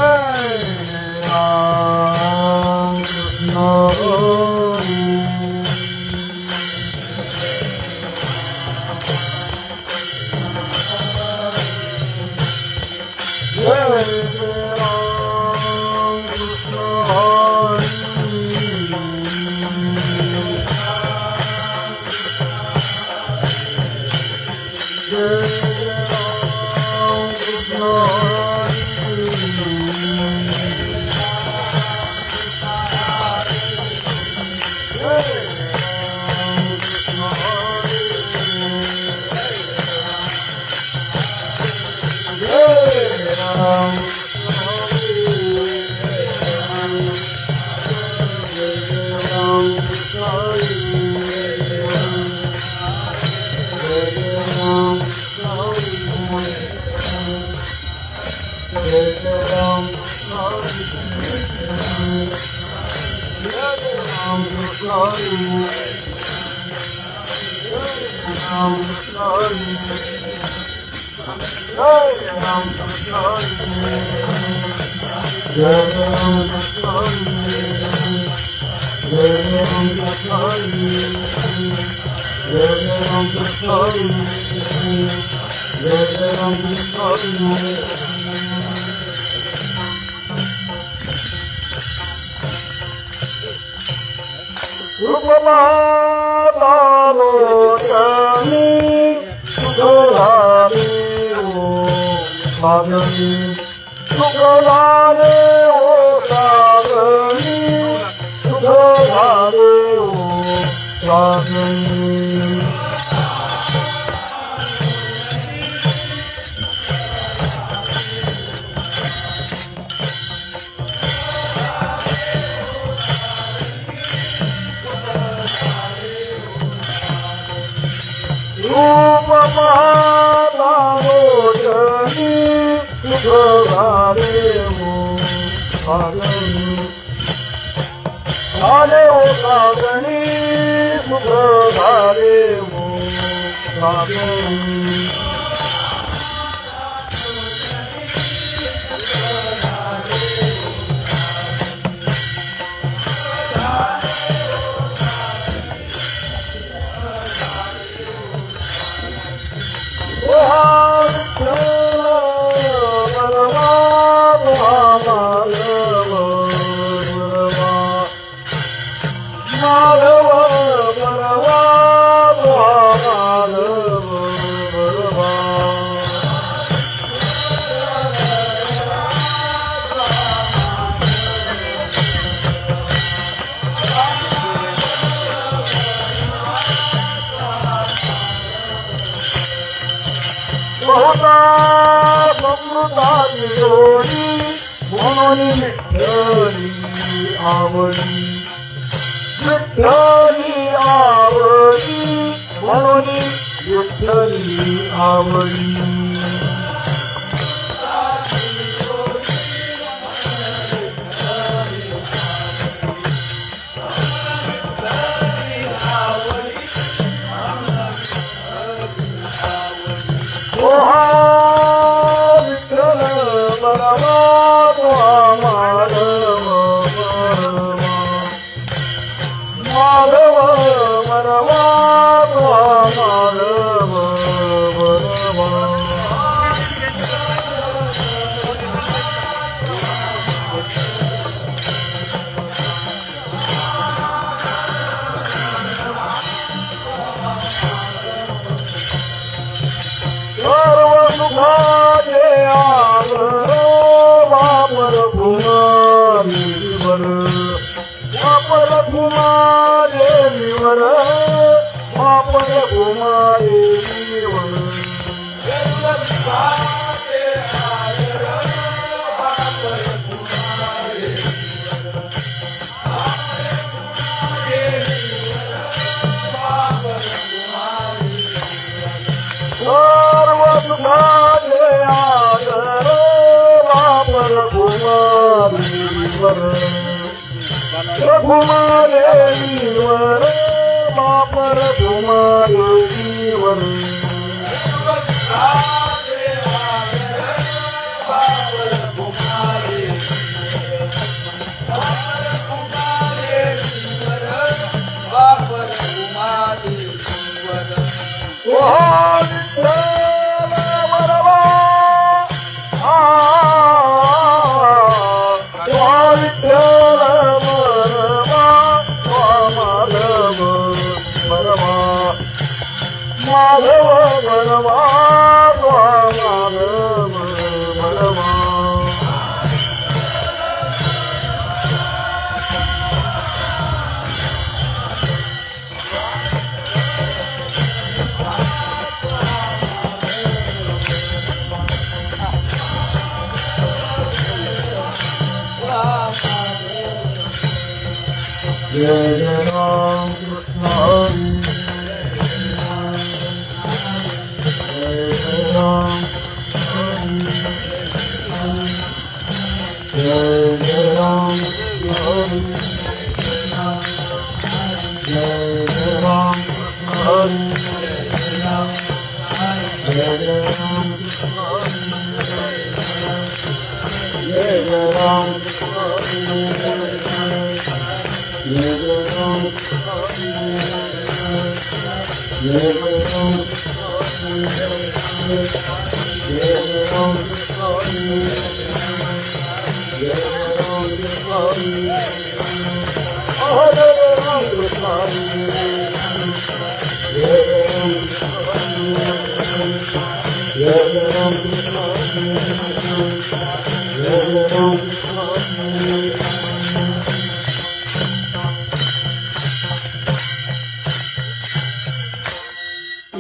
Hare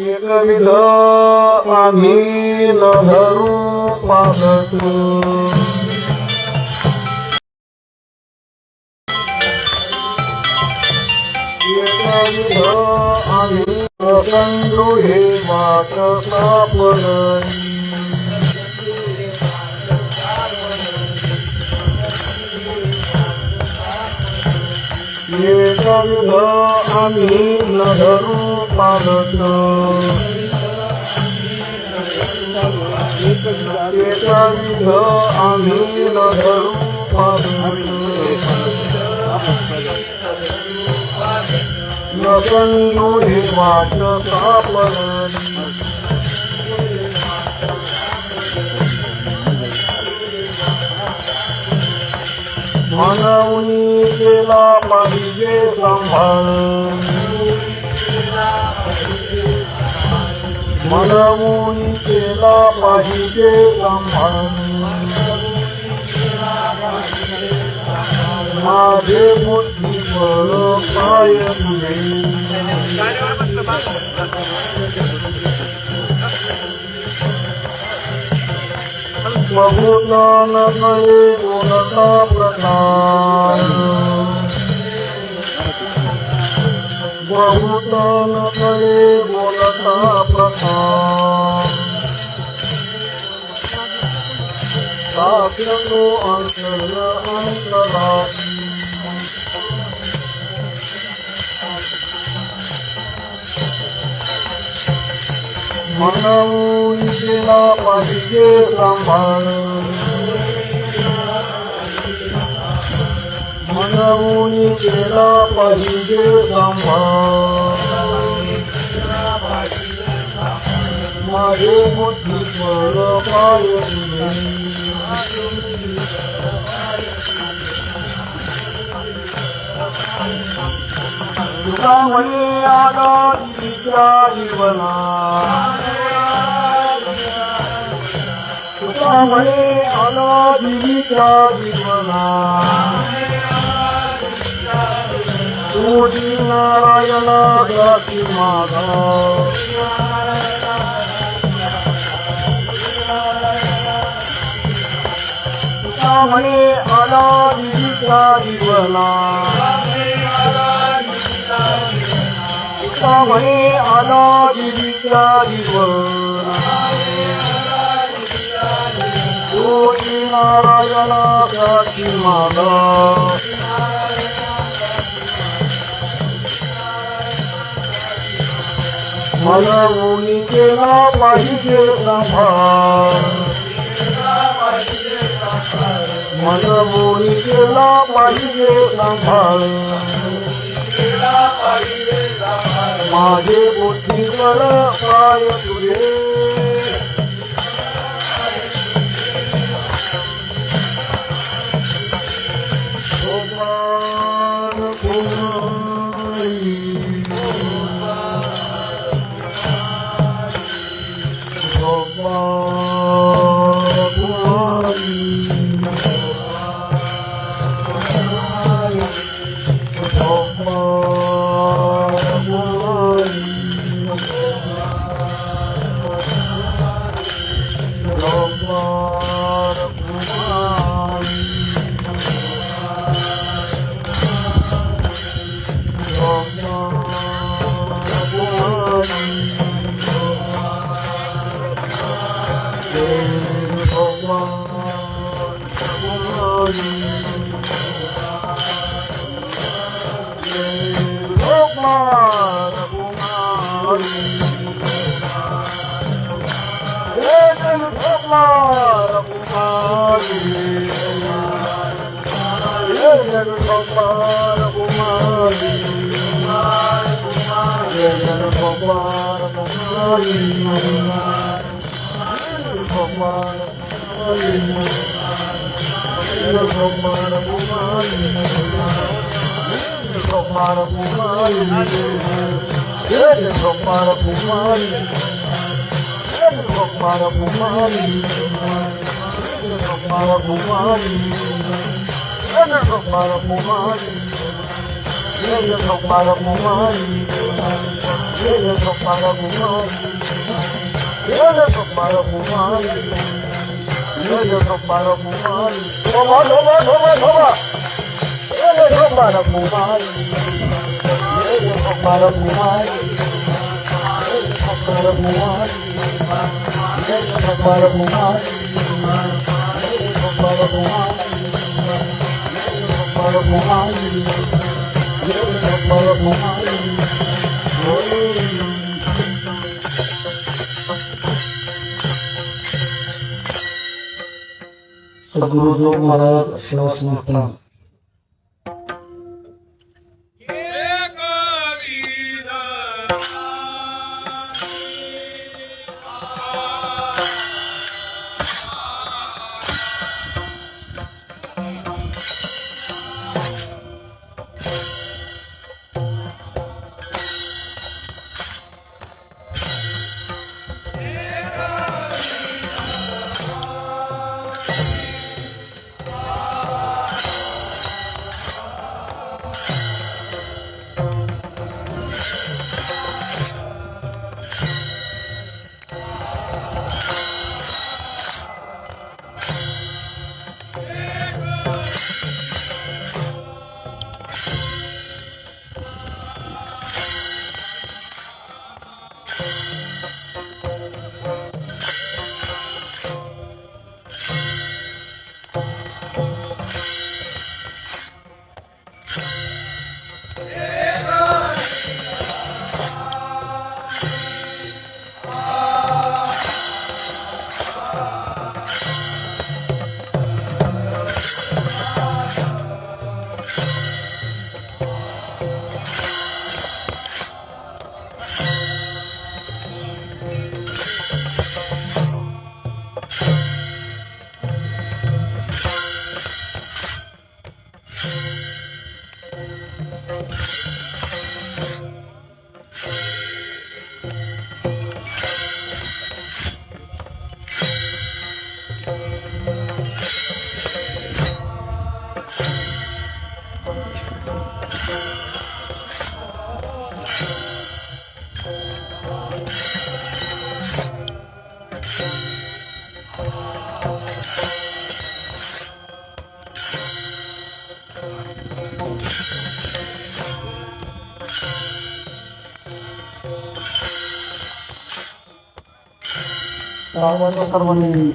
एकविध आम्ही न धरू पागत एकविध आम्ही कंडू हे वाट सापडली एकविध आम्ही न धरू पागत एकविध आम्ही न धरू पागत न कंडू हे वाट सापडली मनवणी केला पाहिजे सांभाळ मनवणी केला पाहिजे सांभाळ माझे बुद्धी बळ पाय तुझे बहुतान नये गुणता प्रकार बहुतान नये गुणता प्रकार साक्षनो अंतर अंतराती मनवून केला पाहिजे सांभाळ मनवून केला पाहिजे सांभाळ माझे बुद्धी बळ पाय तुका म्हणे आला तिच्या जीवना तुका म्हणे आला देवीच्या जीवना तुझी नारायणा जाती माझा तुका म्हणे आला देवीच्या जीवना तुका म्हणे आला देवीच्या जीवना तुझी नारायणा जाती माझा मनवून केला पाहिजे सांभाळ मनवून केला पाहिजे सांभाळ माझे बुद्धीवर पाय तुझे सद्गुरुदेव महाराज शिवसंस्था सर्वांनी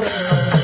Oh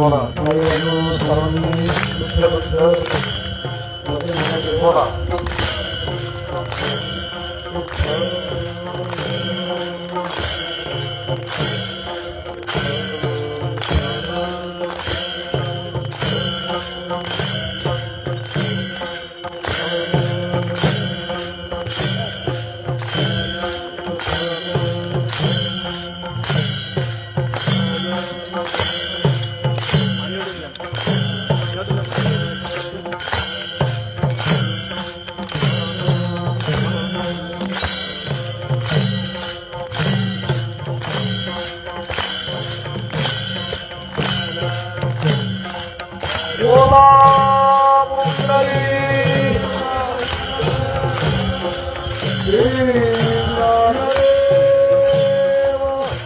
बोला सर्वांनी बोला बोला मुक्ताई श्री ज्ञानदेव मुक्ताई श्री ज्ञानदेव बोलो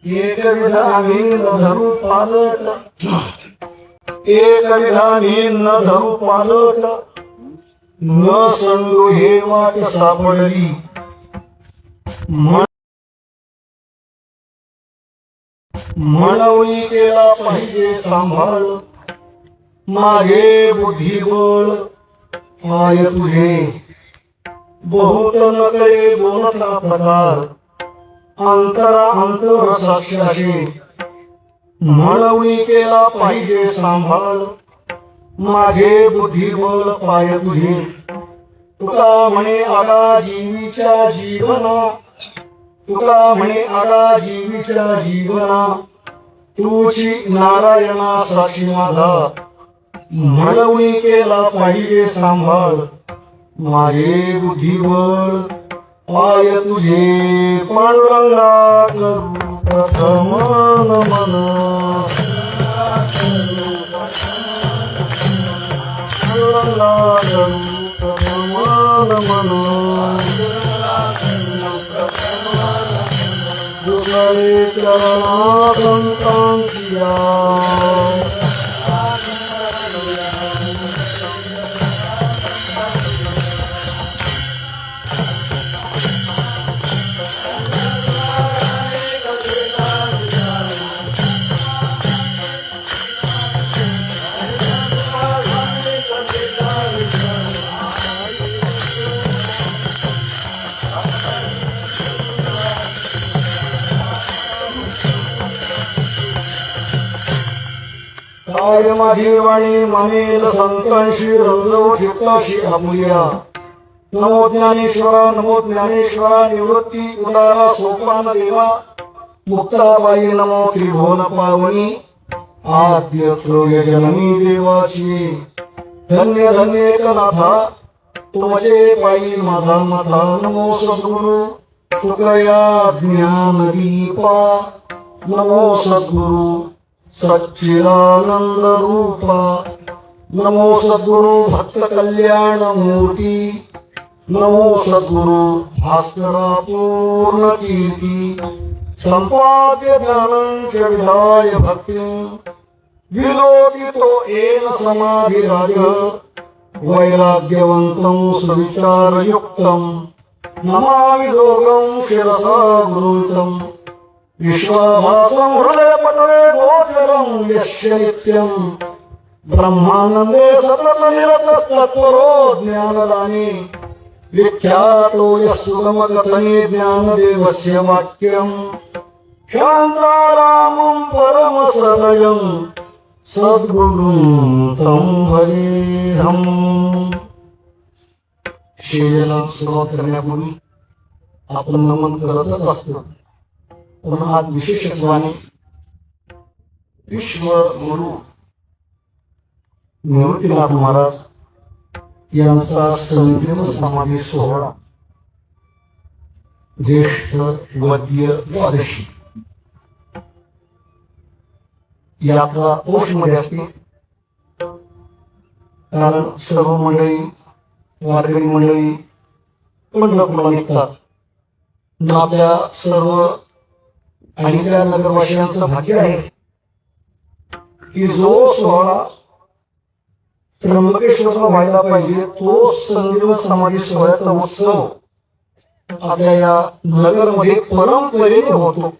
एक विधानी न धरू पालट एक विधानी न धरू पालट न संगो हे वाट सापडली म्हणून केला पाहिजे सांभाळ मागे बुद्धिबळ पाय तुझे बहुत नकळे बोलता प्रकार अंतरा अंतर साक्षाशी म्हणून केला पाहिजे सांभाळ माझे बुद्धिबळ पाय तुझे तुका म्हणे आडा जीवीच्या जीवना तुका म्हणे आडा जीवीच्या जीवना तुझी नारायणा साक्षी माझा म्हणून केला पाहिजे सांभाळ माझे बुद्धिबळ पाय तुझे पांडुरंगा करू प्रथम नमन पांडुरंगा करू प्रथम नमन दुसरे चरणा संतांच्या काय माझी वाणी म्हणेल संतांशी रंजव ठिकाशी आपल्या नमो ज्ञानेश्वरा नमो ज्ञानेश्वरा निवृत्ती उदारा सोपान देवा मुक्ताबाई नमो त्रिभुवन पावनी आद्य त्रय जननी देवाची धन्य धन्य एकनाथा तुमचे पायी माझा माथा नमो सद्गुरु तुकया ज्ञान दीपा नमो सद्गुरु सच्चिदानंद रूपा नमो सद्गुरु भक्त कल्याण मूर्ती नमो सद्गुरु भास्करा पूर्ण कीर्ती संपाद्य ज्ञानंच विधाय भक्ती विलोकितो येन समाधिराज वैराग्यवन्तं सुविचारयुक्तं नमामि योगं शिरसा गुरुन्तं विश्वाभासं हृदयपटले गोचरं यस्य नित्यं ब्रह्मानन्दे सततनिरतस्तत्परो ज्ञानदाने विख्यातो यस्सुगमकथने ज्ञानदेवस्य वाक्यं शान्तारामं परमसदयं सद्गुरुं तं भजेऽहम्. शेजाला सुरुवात करण्यापूर्वी आपण नमन करतच असतो, पण आज विशेषत्वाने विश्वगुरु निवृत्तीनाथ महाराज यांचा संजीवन समाधी सोहळा ज्येष्ठ वद्य द्वादशी यात्रा पोषमध्ये असते. कारण सर्व मंडळी वारकरी मंडळी पंढरपूरला निघतात. आपल्या सर्व अहिल्या नगरवासियांचं भाग्य आहे की जो सोहळा त्र्यंबकेश्वरला व्हायला पाहिजे तो संजीवन समाधी सोहळ्याचा उत्सव आपल्या या नगरमध्ये परंपरेने होतो.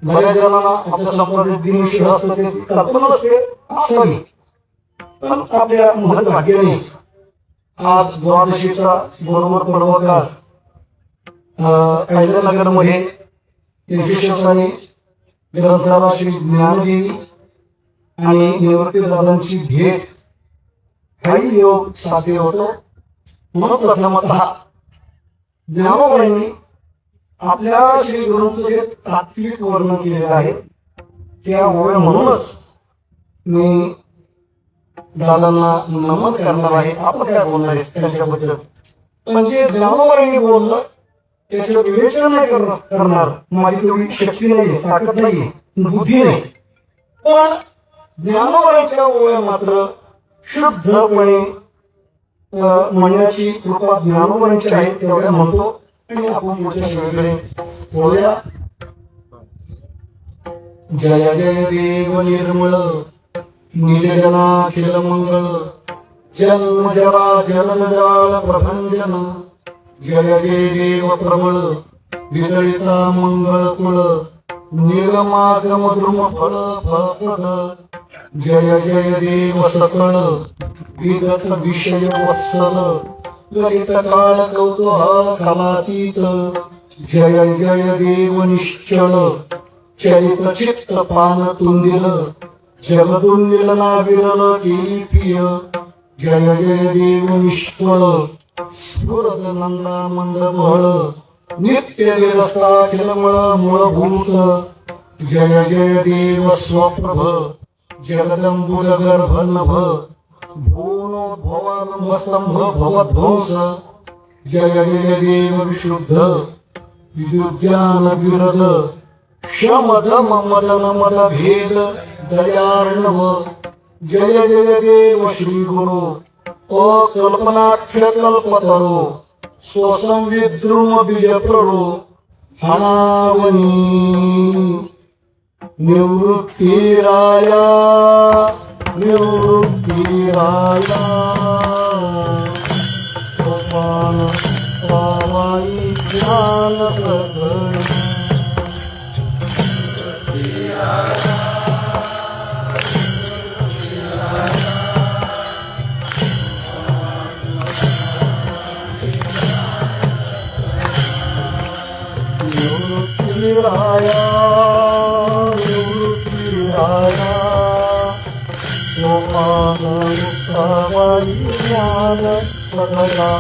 बऱ्याच जणांना आपल्या संप्रदायात दिनविषय असतं ते कल्पना नसते असावी, पण आपल्या महत्भाग्याने आज द्वादशीचा बरोबर पर्व काळ अहिल्यानगरमध्ये विशेषत्वाने ग्रंथाला श्री ज्ञानदेवी आणि निवृत्तीदादांची भेट हाही योग साध्य होतो. म्हणून प्रथमतः ज्ञानोबांनी आपल्या श्री गुरूंचं जे तात्विक वर्णन केलेलं आहे त्या ओव्या म्हणूनच मी दादांना नमन करणार आहे. आपण काय बोलणार आहे त्यांच्याबद्दल, म्हणजे ज्ञानोबांनी बोललं त्याचं विवेचन नाही करणार. माझी तेवढी शक्ती नाहीये, ताकद नाहीये, बुद्धी नाही, पण ज्ञानोबांच्या ओव्या मात्र शुद्धपणे म्हणण्याची कृपा ज्ञानोबांची आहे तेवढ्या म्हणतो. आणि आपण पुढच्या वेगळे बोलूया. जय जय देव निर्मळ निजजनाखिल मंगळ जन्म जरा जलजाळ प्रभंजन जय जय देव प्रबळ विदळिता मंगळ कुळ निगमागम द्रुम फळ फळपद जय जय देव सकळ विगत विषय वत्सल गणित काळ कौतुहा कालातीत जय जय देव निश्चल चरित चित्त पान तुंदिल जगदुंदिल नाविरल केली प्रिय जय जय देव निष्फळ स्फुरद नंदा मंद बळ नित्य विरस्ता खिलमळ मूळभूत जय जय देव स्वप्रभ जगदंबुल गर्भ नभ भूनोद्भवानंबस्तंभ भवध्वंस जय जय देव विशुद्ध विद्युज्ञान विरद शमद ममदन मद भेद दयार्णव जय जय देव श्री गुरु अकल्पनाख्य कल्पतरो स्वसंविद्रुम बीज प्ररो हणावनी निवृत्तीराया निवृत्तीराया सोपान पावाई ज्ञान सगळ निवृत्तीराया निवृत्तीराया सोपान मुक्ताबाई ज्ञान सकला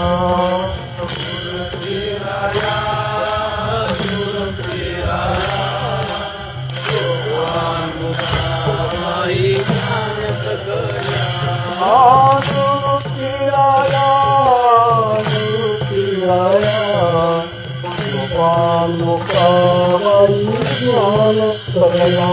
गोपाल मुक्ताबाई ज्ञान सकला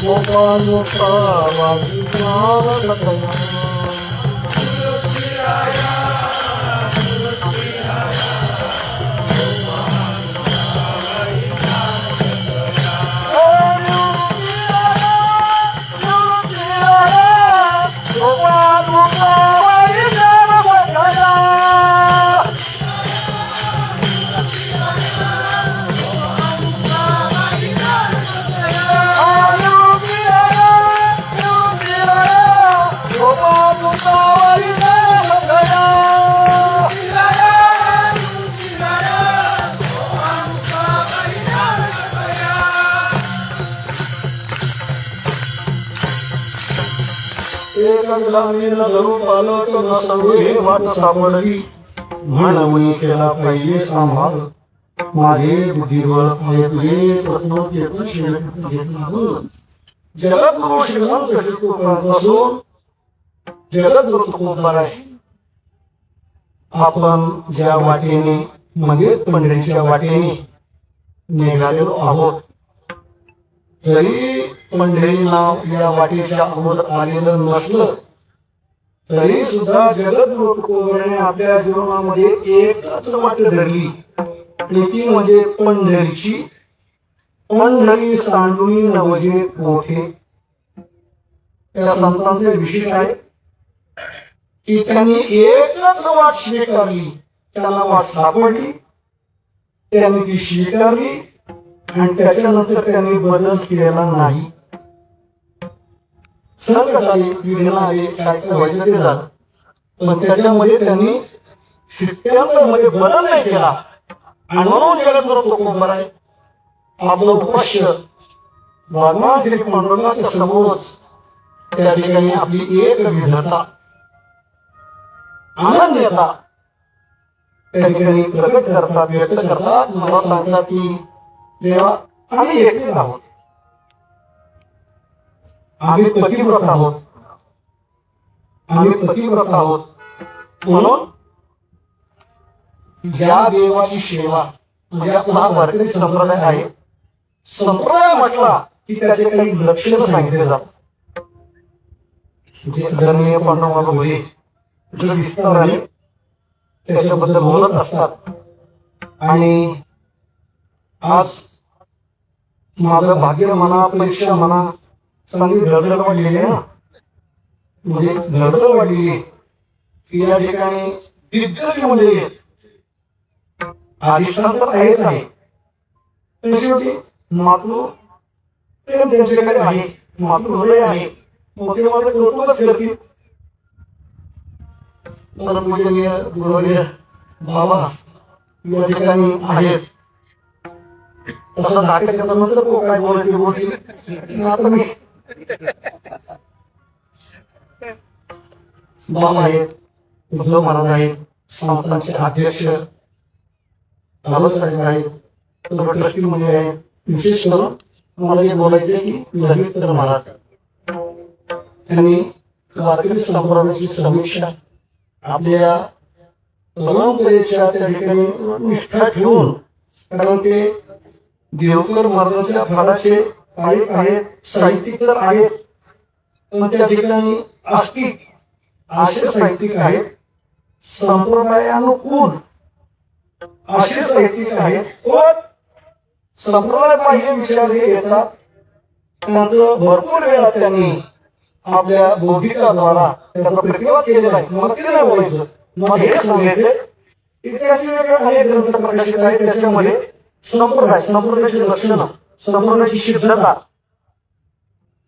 गोपाल मुक्ताबाई ज्ञान सकला एक ग्रामीण धरू पालक नसरू हे वाट सापडली म्हणून केला पाहिजे सांभाळ माझे बुद्धिबळ तुझे प्रश्न जगद्गुरु श्रीमंत कृपापासून जगद्गुरु तुकोबार आहे. आपण ज्या वाटेने म्हणजे पंढरीच्या वाटेने निघालेलो आहोत जरी पंढरी नाव या वाटेच्या अगोदर आलेलं नसलं तरी सुद्धा जगद्गुरु तुकोबाराने आपल्या जीवनामध्ये एकच वाट धरली आणि ती म्हणजे पंढरीची. पंढरी सांडुनी नवजे मोठे त्या संतांचे विशेष आहे की त्यांनी एकच वाट स्वीकारली त्यांना वाट सापडली त्यांनी ती स्वीकारली आणि त्याच्यानंतर त्यांनी बदल केला नाही. संकट आले विघ्न आले काय व्हायचं ते झालं पण त्याच्यामध्ये त्यांनी सिद्धांतामध्ये बदल नाही केला आणि म्हणून जगद्गुरु तुकोबार आहे आपलं उपास्य भगवान श्री पांडुरंगाच्या समोरच त्या ठिकाणी आपली एक विधता अनन्यता त्या ठिकाणी प्रकट करतात व्यक्त करतात. मला सांगतात की देवा आम्ही एकटेच आहोत आम्ही पतिव्रत आहोत आम्ही पतिव्रत आहोत म्हणून ज्या देवाची सेवा म्हणजे आपला भारतीय संप्रदाय आहे. संप्रदाय म्हटला की त्याचे काही लक्षण सांगितले जातात जे आदरणीय पांडुरंग भोये जे विस्ताराने त्याच्याबद्दल बोलत असतात. आणि आज माझं भाग्य म्हणा परीक्षा म्हणा चांगली धडधड वाढलेली आहे ना म्हणजे धडधड वाढलेली आहे की या ठिकाणी दिग्गज मंडळी आहेत. अधिष्ठान तर आहेच आहे पण शेवटी मातृ प्रेम त्यांच्याकडे आहे मातृ हृदय आहे मग ते माझं कौतुकच करतील. परमपूजनीय गुरुवर्य बाबा या ठिकाणी आहेत तसं नाटक केल्यानंतर काय बोलायचे बोलतील आता मी बाबा आहेत उद्धव महाराज आहेत संस्थांचे अध्यक्ष बाबासाहेब आहेत ट्रस्टी मंडळी आहेत. विशेष करून मला हे बोलायचे की ललितकर महाराज त्यांनी वारकरी संप्रदायाची समीक्षा आपल्या परंपरेच्या त्या ठिकाणी निष्ठा ठेवून कारण ते देवकर महाराजांच्या फळाचे पायक आहेत साहित्यिक तर आहेत पण त्या ठिकाणी आस्तिक असे साहित्यिक आहेत संप्रदायानुकूल असे साहित्यिक आहेत पण संप्रदाय पाहिजे विचार हे येतात त्यांचं भरपूर वेळा त्यांनी आपल्या बौद्धिकाद्वारा त्याचा प्रतिवाद केलेला आहे. मला किती नाही बोलायचं मला हे सांगायचे इतिहासाचे अनेक ग्रंथ प्रकाशित आहेत त्याच्यामध्ये संप्रदायाची लक्षणं संप्रदायाची सिद्धता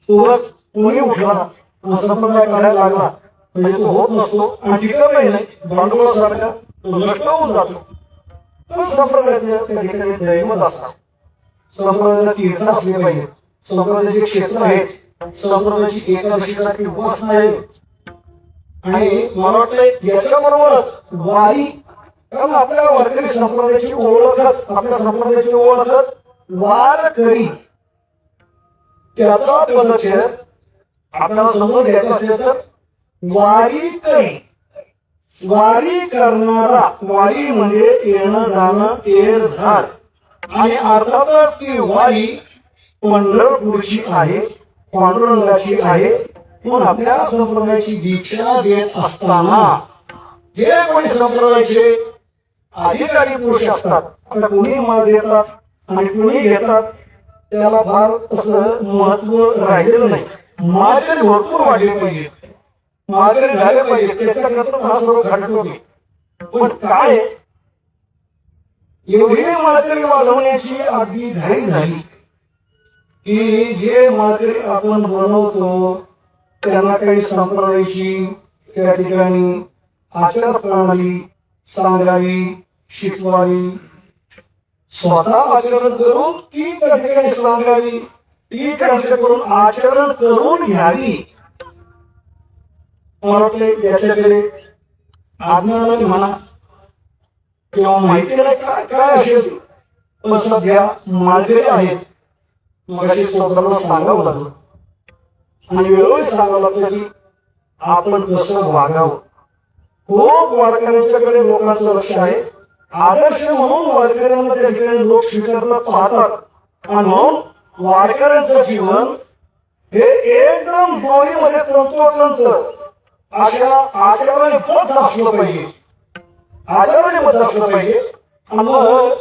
कोणी उठला संप्रदाय काढायला लागला म्हणजे तो होत नसतो आणि टिकतही नाही, भांडवलासारखा तो नष्ट होऊन जातो. पण संप्रदायाचं त्या ठिकाणी दैवत असतात. संप्रदायाला तीर्थ असले पाहिजे, संप्रदायाचे क्षेत्र आहे, संप्रदायाची एकादशीसारखी उपासना आहे. आणि मला वाटतं याच्याबरोबरच वारी, कारण आपल्या वारकरी संप्रदायाची ओळखच, आपल्या संप्रदायाची ओळखच वारकरी, त्याचा पदच्छेद आपल्याला समजून घ्यायचं असेल तर वारीकरी, वारी करणारा. वारी म्हणजे येणं जाणं, येर झाड. आणि अर्थातच ती वारी पंढरपूरची आहे, पांडुरंगाची आहे. म्हणून आपल्या संप्रदायाची दीक्षा देत असताना जे कोणी संप्रदायाचे अधिकारी पुरुष असतात, आता कोणी माल देतात आणि कोणी घेतात, त्याला फार असं महत्व राहिलेलं नाही. मालकरी भरपूर वाढले पाहिजे, मालकरी झाले पाहिजे, त्याच्याकरता हा सर्व घटक होते. पण काय एवढी मालकरी वाढवण्याची अगदी घाई झाली की जे मालकरी आपण बनवतो त्यांना काही संप्रदायाची त्या ठिकाणी आचार प्रणाली सांगावी, शिकवावी, स्वतः आचरण करून ती त्या ठिकाणी सांगावी, ती त्यांच्याकडून आचरण करून घ्यावी. मला वाटतं याच्याकडे आज्ञानाने म्हणा किंवा माहिती नाही काय काय असेल, पण सध्या मालकरी आहेत. मग अशी स्वतःला सांगावं लागलं आणि वेळोवेळी सांगावं लागतं की आपण कसं वागावं. खूप वारकऱ्यांच्याकडे लोकांचं लक्ष आहे, आदर्श म्हणून वारकऱ्यांना त्या ठिकाणी लोक स्वीकारतात, पाहतात. आणि म्हणून वारकऱ्यांचं जीवन हे एकदम डोळीमध्ये तंतोतंत अशा आचरणाने बद्ध असलं पाहिजे, आचरणाने बद्ध असलं पाहिजे. आणि मग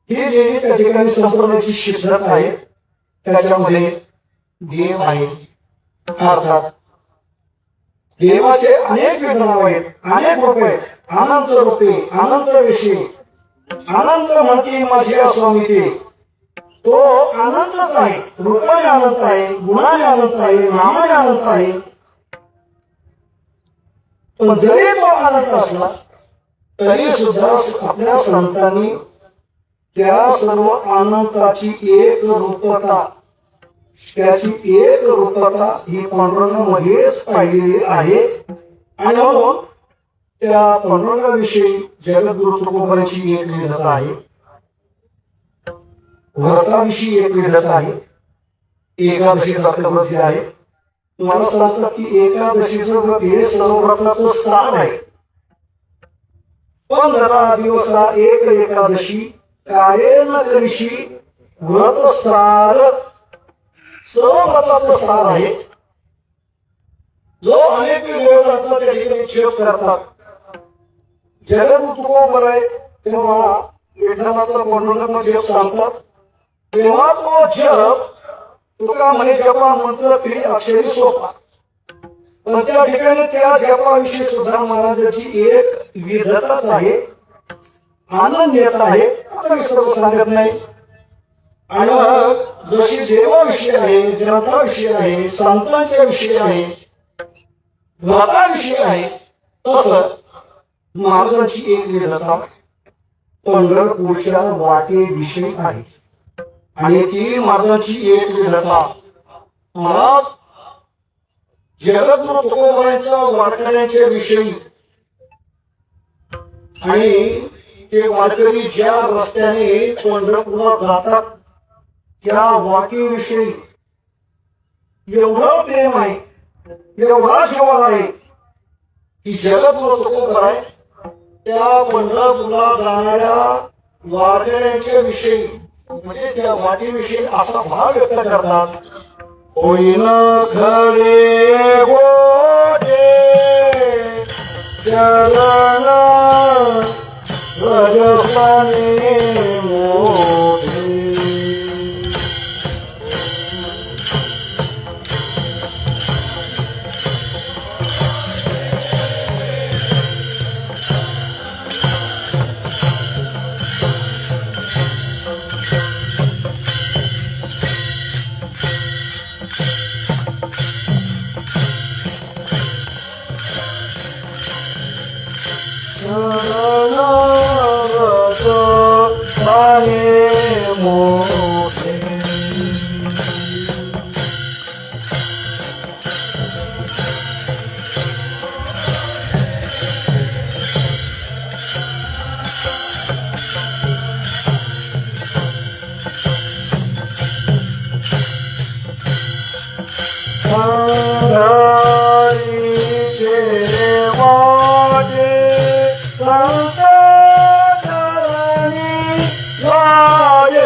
ही जी त्या ठिकाणी संप्रदायाची शिक्षण आहे त्याच्यामध्ये देव आहे. अर्थात देवाचे अनेक नाव आहेत, अनेक रूप आहेत. अनंत रूपे, अनंत विषयी, अनंत म्हणती माझी स्वामी ते. तो अनंतच आहे, रूपाने अनंत आहे, गुणाने अनंत आहे, नामाने अनंत आहे. पण जरी तो अनंत असला तरी सुद्धा आपल्या संतांनी त्या सर्व अनंताची एक रूपता, त्याची एक रूपता ही पांडुरंगामध्येच पाहिलेली आहे. आणि म्हणून त्या पांडुरंगाविषयी जगद्गुरु तुकोबांची एक विधता आहे, व्रताविषयी एक विधता आहे. एकादशीचा व्रत जे आहे, मला सांगतात की एकादशीचं व्रत हे सर्व व्रताचं स्थान आहे. 15 दिवसा एक एकादशी काय न करीशी व्रत सार, सर्व व्रताचं सार आहे. जो अनेक देवतांचा त्या ठिकाणी जप करतात, जगद्गुरु तुकोबा आहे तेव्हा विठ्ठलाचा पांडुरंगाचा जप सांगतात, तेव्हा तो जप तुका म्हणे जपा मंत्र तरी अक्षरी सोपा. पण त्या ठिकाणी त्या जपाविषयी सुद्धा महाराजाची एक विधताच आहे, आनंद आहे. आता मी सर्व सांगत नाही. आणि जशी देवाविषयी आहे, ग्रंथाविषयी आहे, संतांच्या विषयी आहे, व्रताविषयी आहे, तसं महाराजांची एक विधता पंढरपूरच्या वाटेविषयी आहे. आणि ती महाराजांची एक विधता मला जगद्गुरु तुकोबांच्या वारकऱ्यांच्या विषयी आणि ते वारकरी ज्या रस्त्याने पंढरपूरला जातात त्या वाटेविषयी एवढं प्रेम आहे, एवढा जिव्हाळा आहे की जगद्गुरु तुकोबा त्या पंढरपूरला जाणाऱ्या वारकऱ्यांच्या विषयी म्हणजे त्या वाटेविषयी असा भाव व्यक्त करतात, होईन खरे गोडे चरण रजसाने मोठे. मोठे पंढरीचे वाटे संत चरणी वाजेना.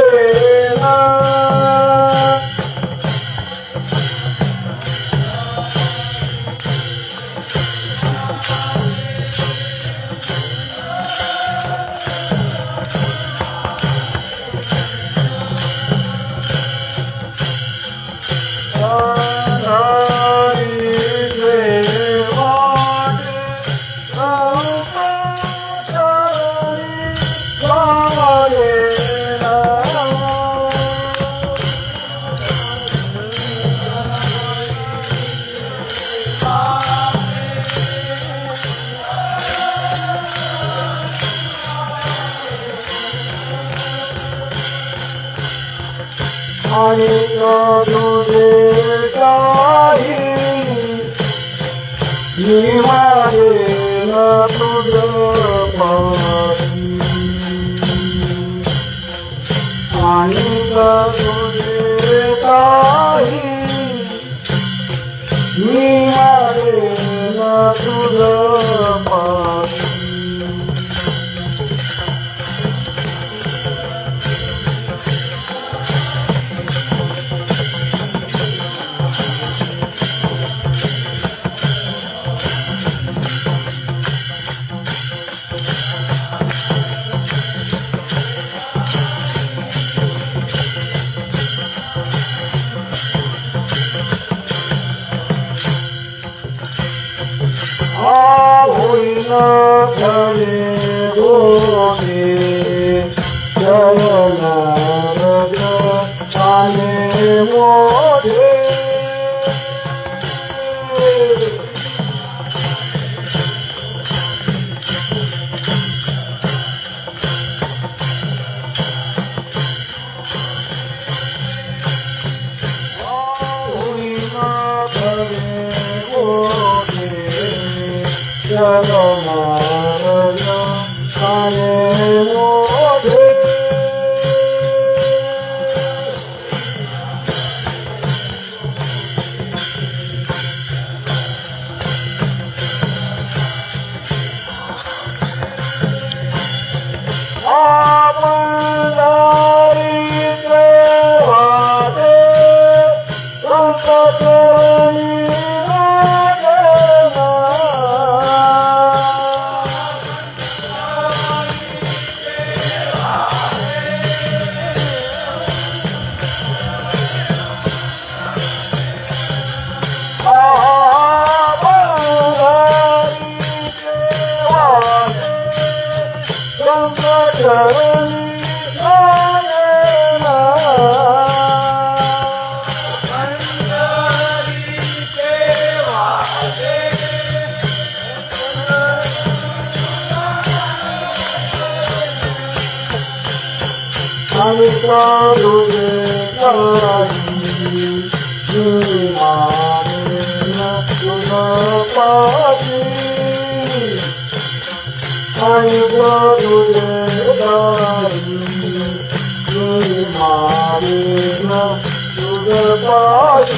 आणि तुझे काही मी मागेन तुझं पाणी. आणि तुझे काही मी मागेन तुझं पाणी. होईन खरे गोगे चरणार आले मोठे. होईन खरे गोगे चरणार आले मोठे. पंढरीचे वाटे संत चरणी वाजेना. पंढरीचे वाटे संत चरणी वाजेना. आणि तुझे काही मी मागेन तुझं पाणी. आणि तुझे काही मी मागेन तुझं पाणी.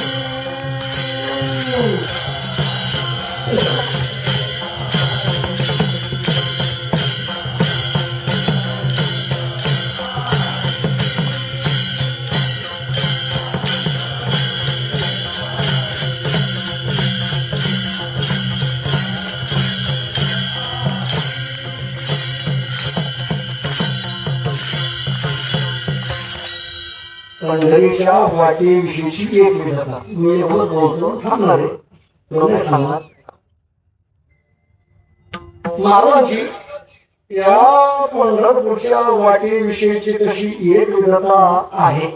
पंढरीच्या वाटेविषयीची एक विधाता मी एवढं बोलतो थांबणार आहे. एवढं सांगणार महाराजांची या पंढरपूरच्या वाटेविषयीची तशी एक विधाता आहे.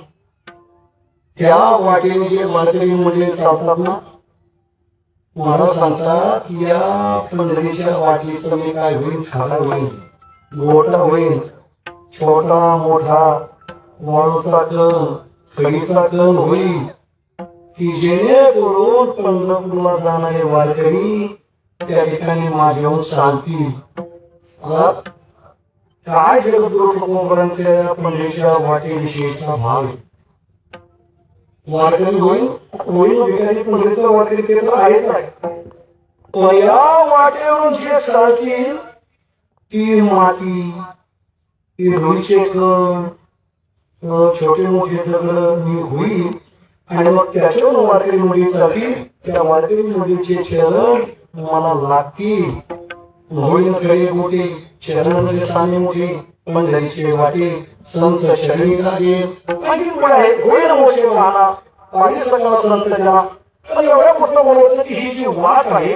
त्या वाटेने जे वारकरी मुले चालतात ना, महाराज सांगतात या पंढरीच्या वाटेचं मी काय होईल, खाला होईल, मोठा होईल, छोटा मोठा वाळूचा कण खडीचा कण होईल की जेणेकरून पंढरपूरला जाणारे वारकरी त्या ठिकाणी माझ्याहून सांगतील काय जगद्गुरु तुकोबरांच्या पंढरीच्या वाटेविषयीचा भाव आहे. वारकरी होईल होईल ठिकाणी पंढरीचा वारकरी ते तर आहेच आहे. पण या वाटेवरून जे चालतील ती माती ती धुळीचे कण छोटे मोठे दगड मी होईल आणि मग त्याच्यावर वारकरी मंडळी चालतील. त्या वारकरी मंडळीचे चरण मला लागतील. होईल खडे मोठे चरण म्हणजे साने मोठे पंढरीचे वाटे संत चरणी लागेल आणि होईल मोठे वाहना पाणी सगळा संत जना. पण एवढ्या मोठं बोलायचं की ही जी वाट आहे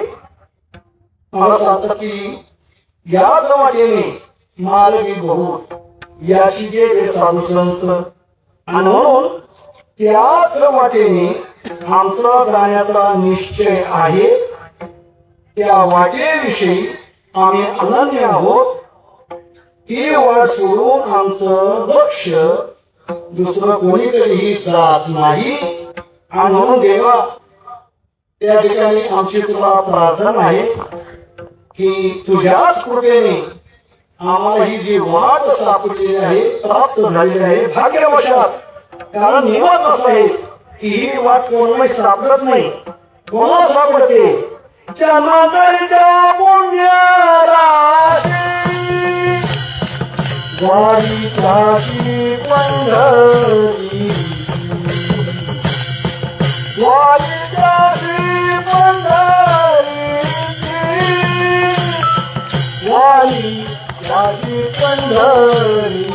मला सांगतात की याच वाटेने मार्गी बहुत याची जे साधू संत आणि म्हणून त्याच वाटेने आमचा जाण्याचा निश्चय आहे. त्या वाटेविषयी आम्ही अनन्य आहोत. ती वाट सोडून आमचं लक्ष दुसरं कोणीकडेही जात नाही. आणि म्हणून देवा त्या ठिकाणी आमची तुला प्रार्थना आहे की तुझ्याच कृपेने आम्हाला ही जी वाट सापडलेली आहे प्राप्त झालेली आहे भाग्यवशात. कारण नियमच असं आहे की ही वाट कोणालाही सापडत नाही. कोणाला सापडते जन्मदरिद्र पुण्याराशी वारीची पंढरी वारीची पंढरीची वारीची पंढरी.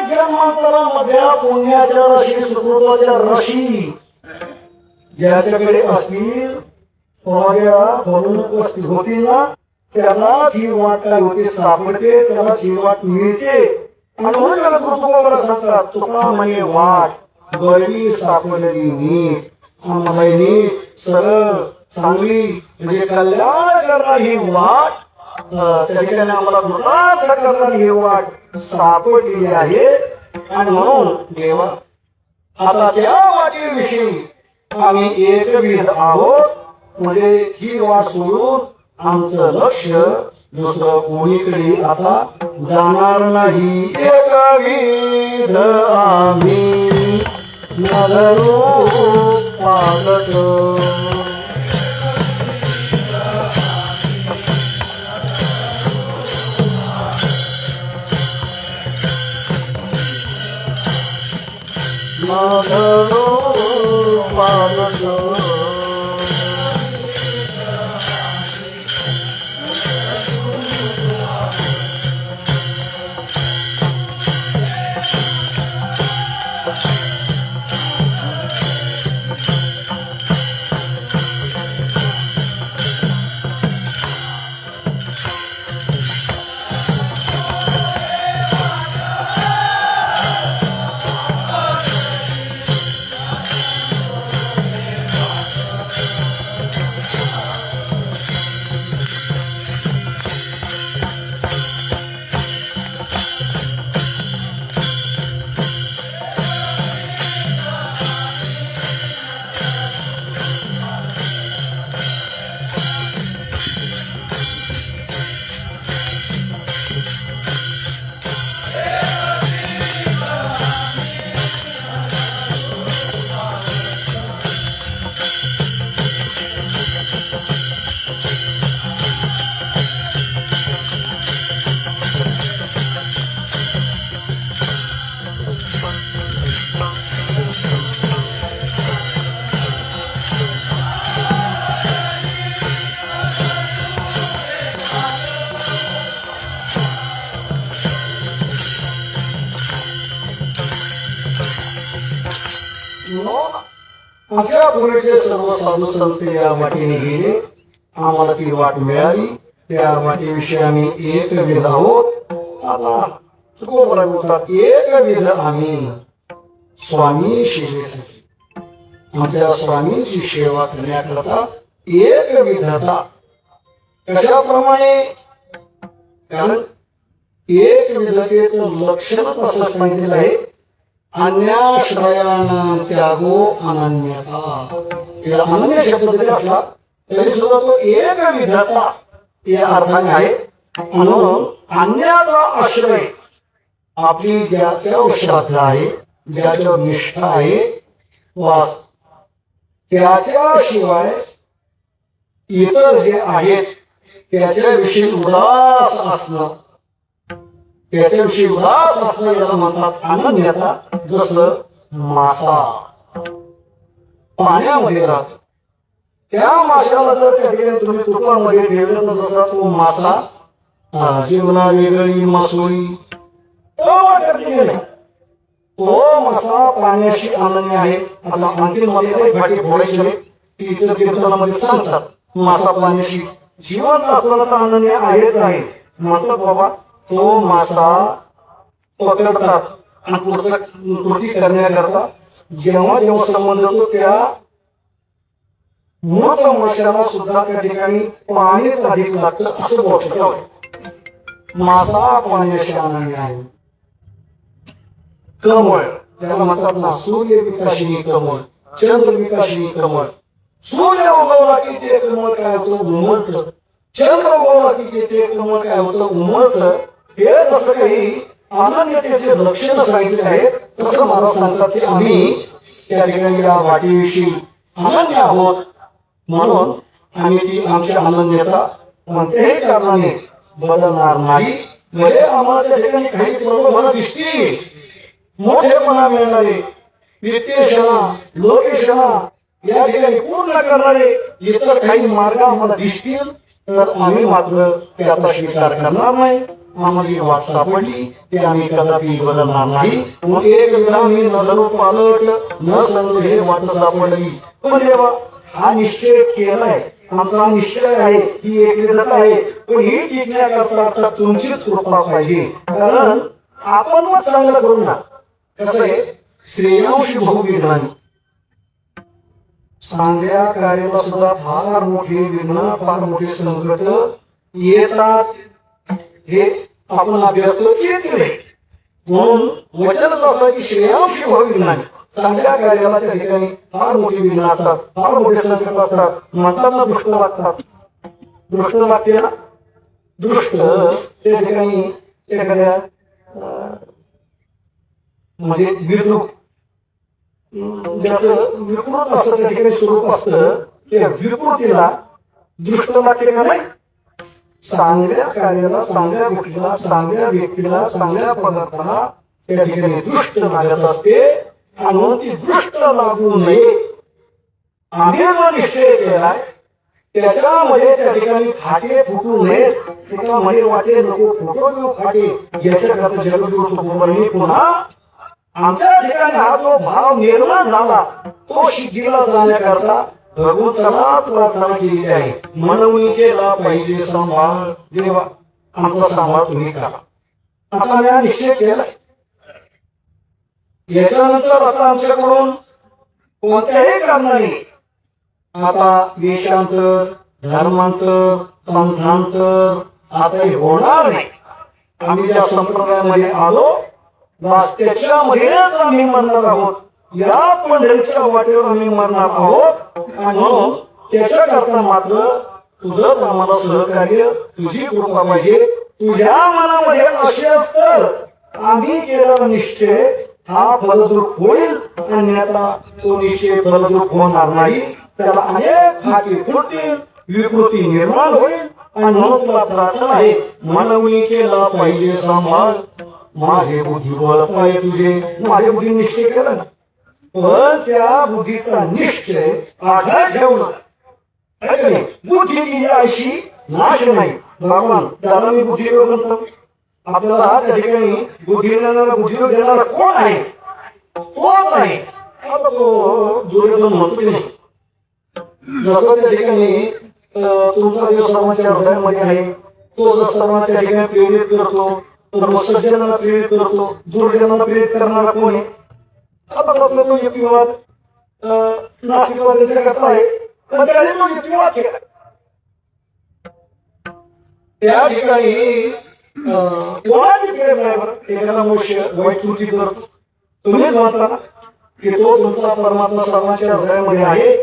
जन्मांतरामधल्या पुण्याच्या राशी सुकृताच्या राशी ज्याच्याकडे असतील म्हणून होती ना त्यालाच ही वाट काय होती सापडते त्यालाच ही वाट मिळते. आणि म्हणून गुरुत्वाला सांगतात तुका म्हणे वाट गळवी सापडली नीट आम्हाला नीट सरळ चांगली म्हणजे कल्याण करणारी ही वाट त्या ठिकाणी आम्हाला दुर्लक्ष करणारी ही वाट सापडलेली आहे. आणि म्हणून देवा आता त्या वाटेविषयी आम्ही एकविध आहोत. म्हणजे ही वाट सोडून आमचं लक्ष दुसरं कोणीकडे आता जाणार नाही. एकविध आम्ही नगरो पागत नगरो पागत आमच्या पूर्वीचे सर्व साधू संत या वाटेने गेले, आम्हाला ती वाट मिळाली, त्या वाटेविषयी आम्ही एकविध आहोत. आता तुकोबराय बोलतात, एकविध आम्ही स्वामी सेवेसाठी, आमच्या स्वामींची सेवा करण्याकरता एकविधता. कशाप्रमाणे? कारण एकविधतेचं लक्षणच असं सांगितलेलं आहे, अन्याश्रयान त्यागो अनन्यता. याला अनन्य शब्द जरी असला तरी सुद्धा तो एकविधता या अर्थाने आहे. म्हणून अन्याचा आश्रय आपली ज्याच्यावर श्रद्धा आहे, ज्याच्यावर निष्ठा आहे, वास त्याच्याशिवाय इतर जे आहेत त्याच्याविषयी उदास असणं, त्याच्याविषयी उदास असणं याला म्हणतात अनन्यता. जसं मासा पाण्यामध्ये राहतो, त्या माशाला जर त्या ठिकाणी तुम्ही तुपामध्ये ठेवलं तर जसा तो मासा जीवना वेगळी मासोळी तो वाटत नाही, तो मासा पाण्याशी अनन्य आहे. आता आणखी मध्ये भाटी फोडायची नाही, ती इतर कीर्तनामध्ये सांगतात मासा पाण्याशी जिवंत असताना तर अनन्य आहेच आहे. म्हणतात बाबा तो मासा पकडतात आणि कृती करण्याकरता जेव्हा जेव्हा संबंध होतो त्या मूर्त माशाला सुद्धा त्या ठिकाणी पाणीच अधिक लागतं असं बोलतो. मासा पाण्याशी अनन्य आहे. कमळ त्याला म्हणतात ना, सूर्य विकासिनी कमळ, चंद्र विकासिनी कमळ. सूर्य उगवला की ते कमळ काय होतं? उमलतं. चंद्र उगवला की ते कमळ काय होतं? उमलतं. हे जसं काही अनन्यतेचे लक्षण सांगितले आहेत, तसं मला सांगतात की आम्ही त्या ठिकाणी या वाटेविषयी अनन्य आहोत. म्हणून आम्ही ती आमची अनन्यता कोणत्याही कारणाने बदलणार नाही. भले आम्हाला त्या ठिकाणी काही प्रलोभनं दिसतील, मोठेपणा मिळणारे, वित्तेषणा लोकेशणा या ठिकाणी पूर्ण करणारे इतर काही मार्ग आम्हाला दिसतील, तर आम्ही मात्र त्याचा स्वीकार करणार नाही. आम्हाला जी वाट सापडली ती आम्ही कदापि बदलणार नाही. मग एक मी न धरू पालट न संदेह वाट सापडली. पण देवा हा निश्चय केलाय, आमचा निश्चय आहे, ही एकविधता आहे, पण ही टिकण्याकरता आता तुमचीच कृपा पाहिजे. कारण आपण मग चांगलं करू ना. कसं आहे, श्रेयांशी बहुविघ्नाने चांगल्या कार्याला सुद्धा फार मोठी विघ्न, फार मोठी संकट येतात. हे आपण अभ्यास केले. म्हणून वचनच असं की श्रेयांशी बहुविघ्नाने, चांगल्या कार्याला त्या ठिकाणी फार मोठी विघ्न असतात, फार मोठे संकट असतात. म्हणतात ना दृष्ट लागतात, दृष्ट लागते ना. दृष्ट त्या ठिकाणी एखाद्या म्हणजे विद्रूप ज्याचं विकृत असं त्या ठिकाणी स्वरूप असतं, त्या विकृतीला दृष्ट लागते का नाही? चांगल्या कार्याला, चांगल्या गोष्टीला, चांगल्या व्यक्तीला, चांगल्या पदार्थाला त्या ठिकाणी दृष्ट लागत असते. म्हणून ती दृष्ट लागू नये आम्ही जो निश्चय केलाय त्याच्यामध्ये त्या ठिकाणी फाटे फुटू नयेत. एका म्हणे वाटे नको फुटो घेऊ फाटे, याच्याकरता जगद्गुरु तुकोबांनी पुन्हा आमच्या ठिकाणी हा जो भाव निर्माण झाला तो सिद्धीला जाण्याकरता भगवंताला प्रार्थना केली आहे. मनवणी केला पाहिजे सांभाळ देवा, आमचा सांभाळ तुम्ही करा. आता मी निश्चय केलाय. याच्यानंतर आता आमच्याकडून कोणत्याही कारणाने आता देशांतर, धर्मांतर, पंथांतर आता हे होणार नाही. आम्ही ज्या संप्रदायामध्ये आलो बस त्याच्यामध्येच आम्ही मरणार आहोत. या पंढरीच्या वाटेवर आम्ही मरणार आहोत. आणि म्हणून त्याच्याकरता मात्र तुझंच आम्हाला सहकार्य, तुझी कृपा पाहिजे. तुझ्या मनामध्ये असेल तर आम्ही केलेला निश्चय हा फलद्रूप होईल, अन्यथा तो निश्चय फलद्रूप होणार नाही. त्याला अनेक फाटे फुटतील, विकृती निर्माण होईल. आणि म्हणून तुला प्रार्थना आहे, मनवणी केला पाहिजे सांभाळ. माझे बुद्धिबळ पाय तुझे, माझ्या बुद्धी निश्चय केला ना, पण त्या बुद्धीचा निश्चय आधार ठेवला. बुद्धी दिली अशी नाश नाही. भगवान त्याला मी बुद्धियोग म्हणतो. आपल्याला त्या ठिकाणी बुद्धी देणारा, बुद्धियोग देणारा कोण आहे? तोच आहे. आता तो दुर्योधन म्हणतो की नाही, जसं त्या ठिकाणी तुमचा देव सर्वांच्या हृदयामध्ये आहे, तो जर सर्वांना त्या ठिकाणी प्रेरित करतो, तर मग सज्जनांना प्रेरित करतो, दुर्जनांना प्रेरित करणारा कोण आहे? आता तो युक्तिवाद नास्तिकवादाच्या करता आहे, पण त्याने तो युक्तिवाद केला. त्या ठिकाणी कोणाची प्रेम नाही बरं. एखादा मनुष्य वाईट कृती करतो, तुम्हीच म्हणता ना की तो तुमचा परमात्मा सर्वांच्या हृदयामध्ये आहे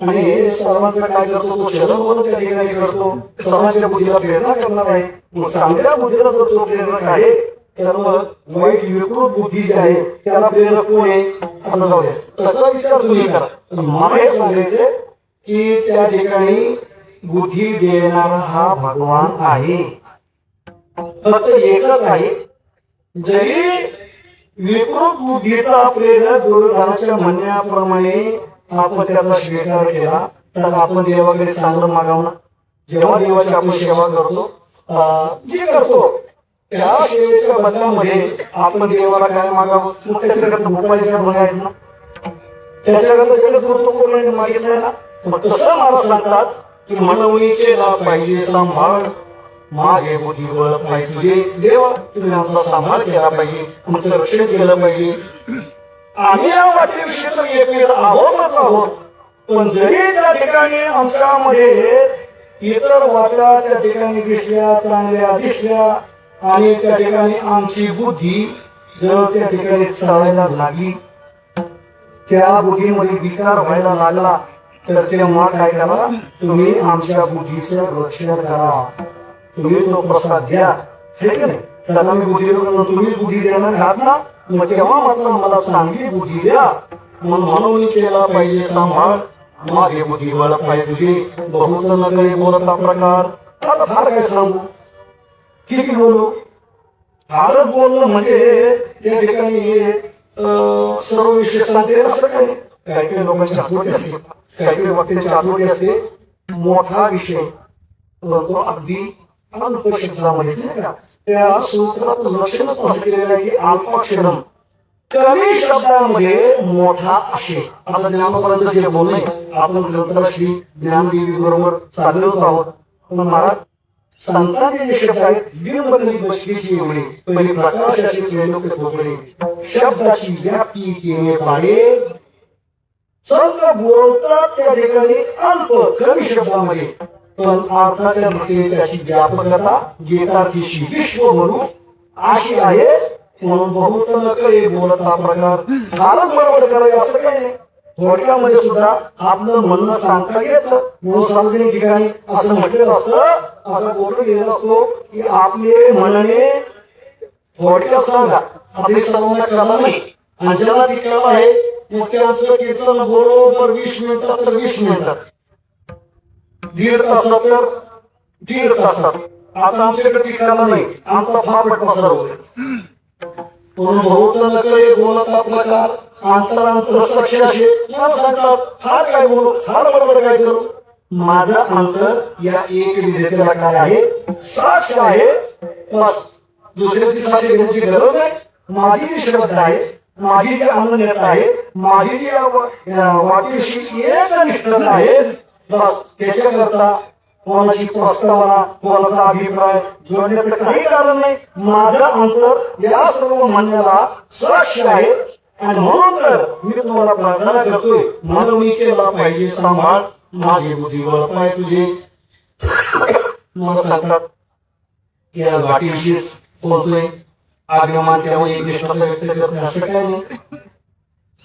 आणि सर्वांचं काय करतो, तो छलन म्हणून त्या ठिकाणी करतो, सर्वांच्या बुद्धीला प्रेरणा करणार आहे. मग चांगल्या बुद्धीला जर तो प्रेरक आहे, तर मग वाईट विकृत बुद्धी जी आहे त्याला प्रेरक कोण आहे? आता जाऊ द्या, त्याचा विचार तुम्ही करा. मला हे सांगायचे की त्या ठिकाणी बुद्धी देणारा हा भगवान आहे, फक्त एकच आहे. जरी विकृत बुद्धीचा प्रेरक दुर्योधनाच्या म्हणण्याप्रमाणे आपण त्याचा स्वीकार केला, तर आपण देवाकडे चांगलं मागावं ना. जेव्हा देवाची आपण सेवा करतो, जी करतो त्या सेवेच्या बदल्यामध्ये आपण देवाला काय मागावं? मग त्याच्याकडे भोपाळीच्या भोगा आहेत ना, त्याच्याकडे जगद्गुरुत्वपूर्ण मागितलंय ना. मग तसं मला सांगतात की म्हणून केला पाहिजे सांभाळ, माझे बुद्धिबळ पाहिजे तुझे. देवा, तुम्ही आमचा सांभाळ केला पाहिजे, आमचं रक्षण केलं पाहिजे. आम्ही या वाटेविषयी तर एकमेव आहोतच आहोत, पण जरी त्या ठिकाणी आमच्यामध्ये इतर वाटा त्या ठिकाणी दिसल्या, चांगल्या दिसल्या, आणि त्या ठिकाणी आमची बुद्धी जर त्या ठिकाणी चालायला लागली, त्या बुद्धीमध्ये विकार व्हायला लागला, तर तेव्हा काय करा? तुम्ही आमच्या बुद्धीचं रक्षण करा, तुम्ही तो प्रसाद द्या, हे की नाही? त्याला मी बुद्धी तुम्ही बुद्धी देणार आहात ना, मग तेव्हा मात्र मला चांगली बुद्धी द्या. म्हणून केला पाहिजे सांभाळ, माझे बुद्धिबळ पाहिजे तुझे. बहुत नकळे बोलता प्रकार. आता फार काय सांगू, किती बोलू? फारच बोलणं म्हणजे त्या ठिकाणी सर्व विषय सांगते असं काही. काही काही लोकांची आठवडी असते, काही काही व्यक्तींची आठवडी असते. मोठा विषय तो अगदी अल्प शब्दामध्ये, नाही का? त्या सूत्राचं लक्षणच असं केलेलं आहे की अल्पाक्षरम, कमी शब्दामध्ये मोठा आशय. आता ज्ञानोबांचं जे बोलणं आहे, आपण ग्रंथराश्री ज्ञानदेवी बरोबर चाललोच आहोत, पण महाराज संतांचे जे शब्द आहेत, बिनबंदी बचकीची एवढे पहिले प्रकाशाची प्रेरणुक ठोकळे, शब्दाची व्याप्ती केले पाडे. संत बोलतात त्या ठिकाणी अल्प कमी शब्दामध्ये, पण अर्थाच्या दृष्टीने त्याची व्यापकता गीतार्थीशी विश्व म्हणू अशी आहे. म्हणून बहुत नकळे बोलता प्रकार. फारच बरोबर करायचं असं काही नाही. थोडक्यामध्ये सुद्धा आपलं म्हणणं सांगता येतं. म्हणून सार्वजनिक ठिकाणी असं म्हटलेलं असतं, असं बोलून गेलेलं असतो की आपले म्हणणे थोडक्यात सांगा. आपली सर्वांना कला नाही, आणि ज्याला ती कला आहे मग त्यांचं कीर्तन बरोबर 20 मिनिटात तर 20 मिनिटात, 1.5 तासात तर 1.5 तासात. आता आमच्याकडे ती कला नाही, आमचा फापट पसार होईल. म्हणून बहुत नकळे बोलता प्रकार, अंतरांतर साक्षी असे सांगतात. फार काय बोलू, फार बरोबर काय करू. माझा अंतर या एक विधेयकाला काय आहे? साक्ष आहे. बस, दुसऱ्याची साक्षी घेण्याची गरज नाही. माझी जी श्रद्धा आहे, माझी जी अनन्यता आहे, माझी जी वाटेविषयी एक निष्ठता आहे, बस त्याच्याकरता कोणाची प्रस्तावना, कोणाचा अभिप्राय जोडण्याचं काही कारण नाही. माझं अंतर या सर्व म्हणण्याला साक्ष आहे. आणि म्हणून तर मी तुम्हाला प्रार्थना करतोय, म्हणून केला पाहिजे सांभाळ, माझी बुद्धिबळ पाय तुझे. मला सांगतात या वाटेविषयीच बोलतोय, अभिमान तेव्हा एक निष्ठा व्यक्त करतोय असं काय नाही.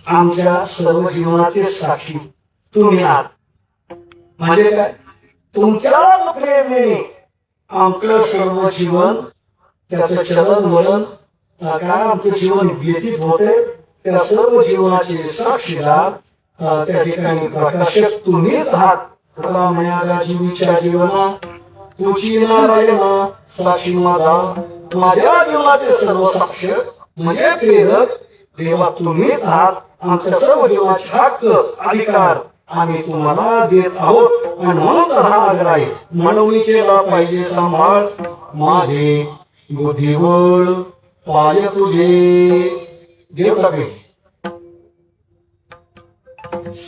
आमच्या सर्व जीवनाचे साक्षी तुम्ही आहात. म्हणजे काय? तुमच्या प्रेरणेने आमचं सर्व जीवन, त्याचं चलन वलन काय आमचं जीवन व्यतीत होते, त्या सर्व जीवनाचे साक्षीदार त्या ठिकाणी प्रकाशक तुम्हीच आहात. तुला म्हणाला जीवीच्या जीवना तुझी नारायणा साक्षी माझा. माझ्या जीवनाचे सर्व साक्ष म्हणजे प्रेरक देवा तुम्हीच आहात. आमच्या सर्व जीवनाचे हक्क अधिकार आम्ही तुम्हाला देत आहोत. आणि म्हणून तर हा आग्रह आहे, म्हणून केला पाहिजे सांभाळ, माझे बुद्धिबळ पाय तुझे. देव टाके बोला.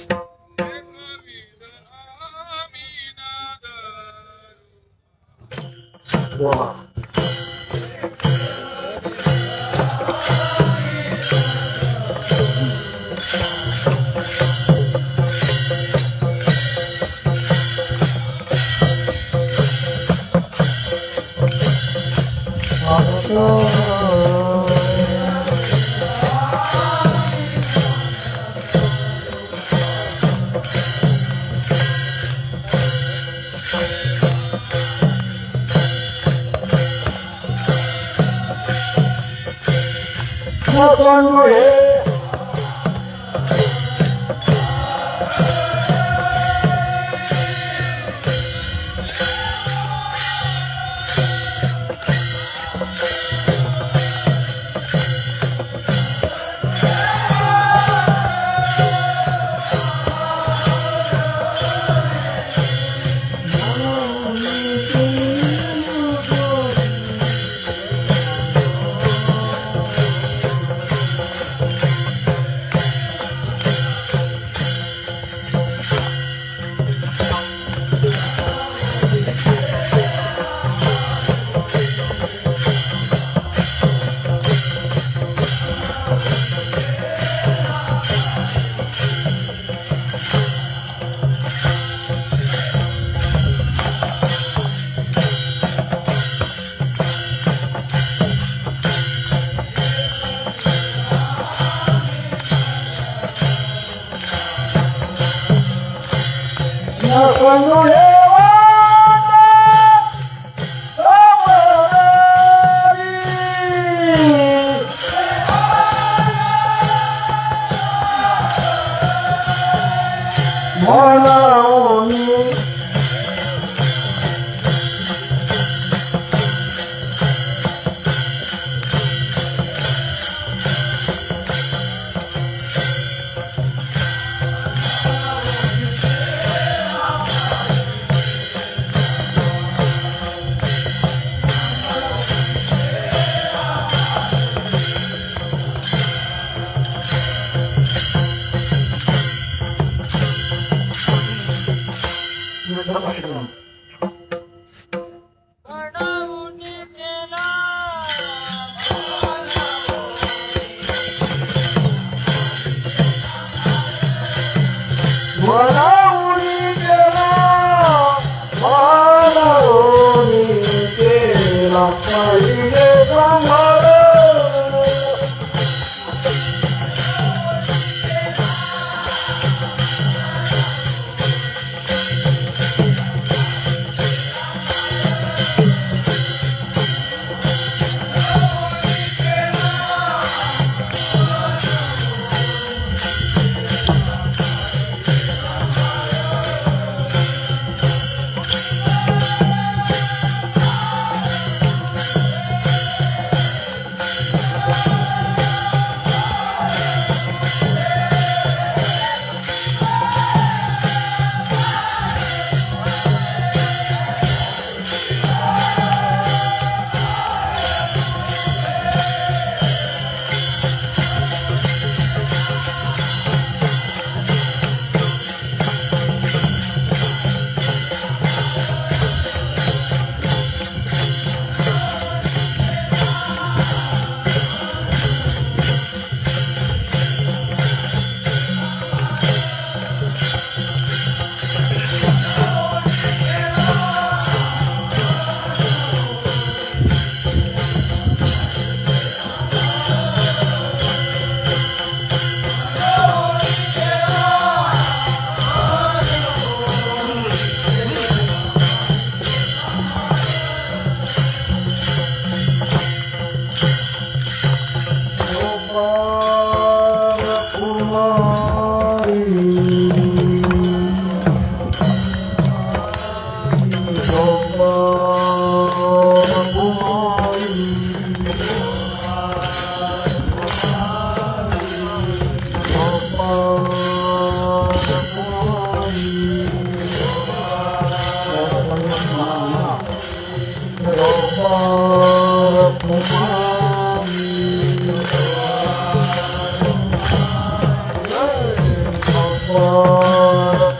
गोपाल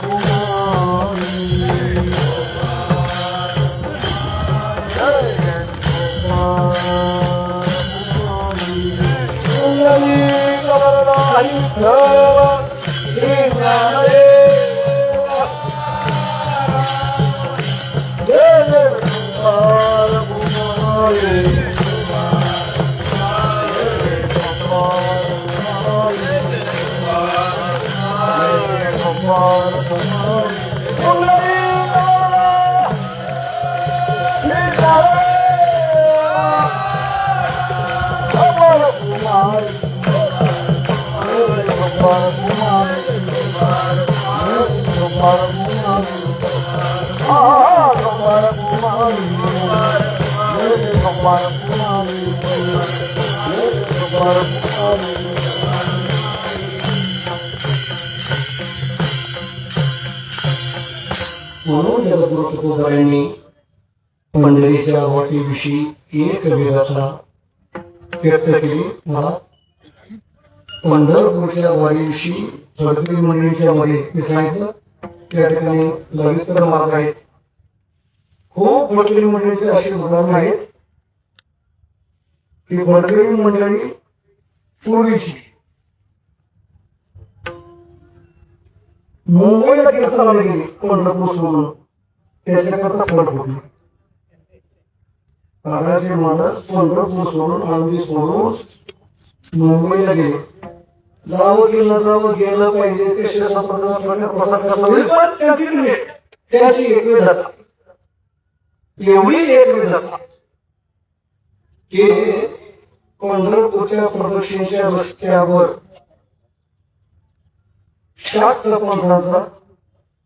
कुमारी म्हणून जगद्गुरु तुकोबारायांनी पंढरीच्या वाटेविषयी एक वेगळता व्यक्त केली. मला पंढरपूरच्या वारीविषयी भडकरी मंडळीच्या मध्ये मी सांगितलं त्या ठिकाणी ललितर मार्ग आहेत. खूप भडकरी मंडळीची अशी उदाहरणं आहेत की भडकरी मंडळी पूर्वीची मुंबईला कीर्तनाला गेली पंढरपूर सोडून त्याच्याकरता फट होती. राजाचे मालक पंढरपूर सोडून आळंदी सोडून मुंबईला गेले. जावं की न जावं गेलं पाहिजे ते प्रसाद कसा होईल पण त्याची एक वेळ जाता एवढी एक वेळ जाता की पंढरपूरच्या प्रदक्षिणेच्या रस्त्यावर 60 पंथांचा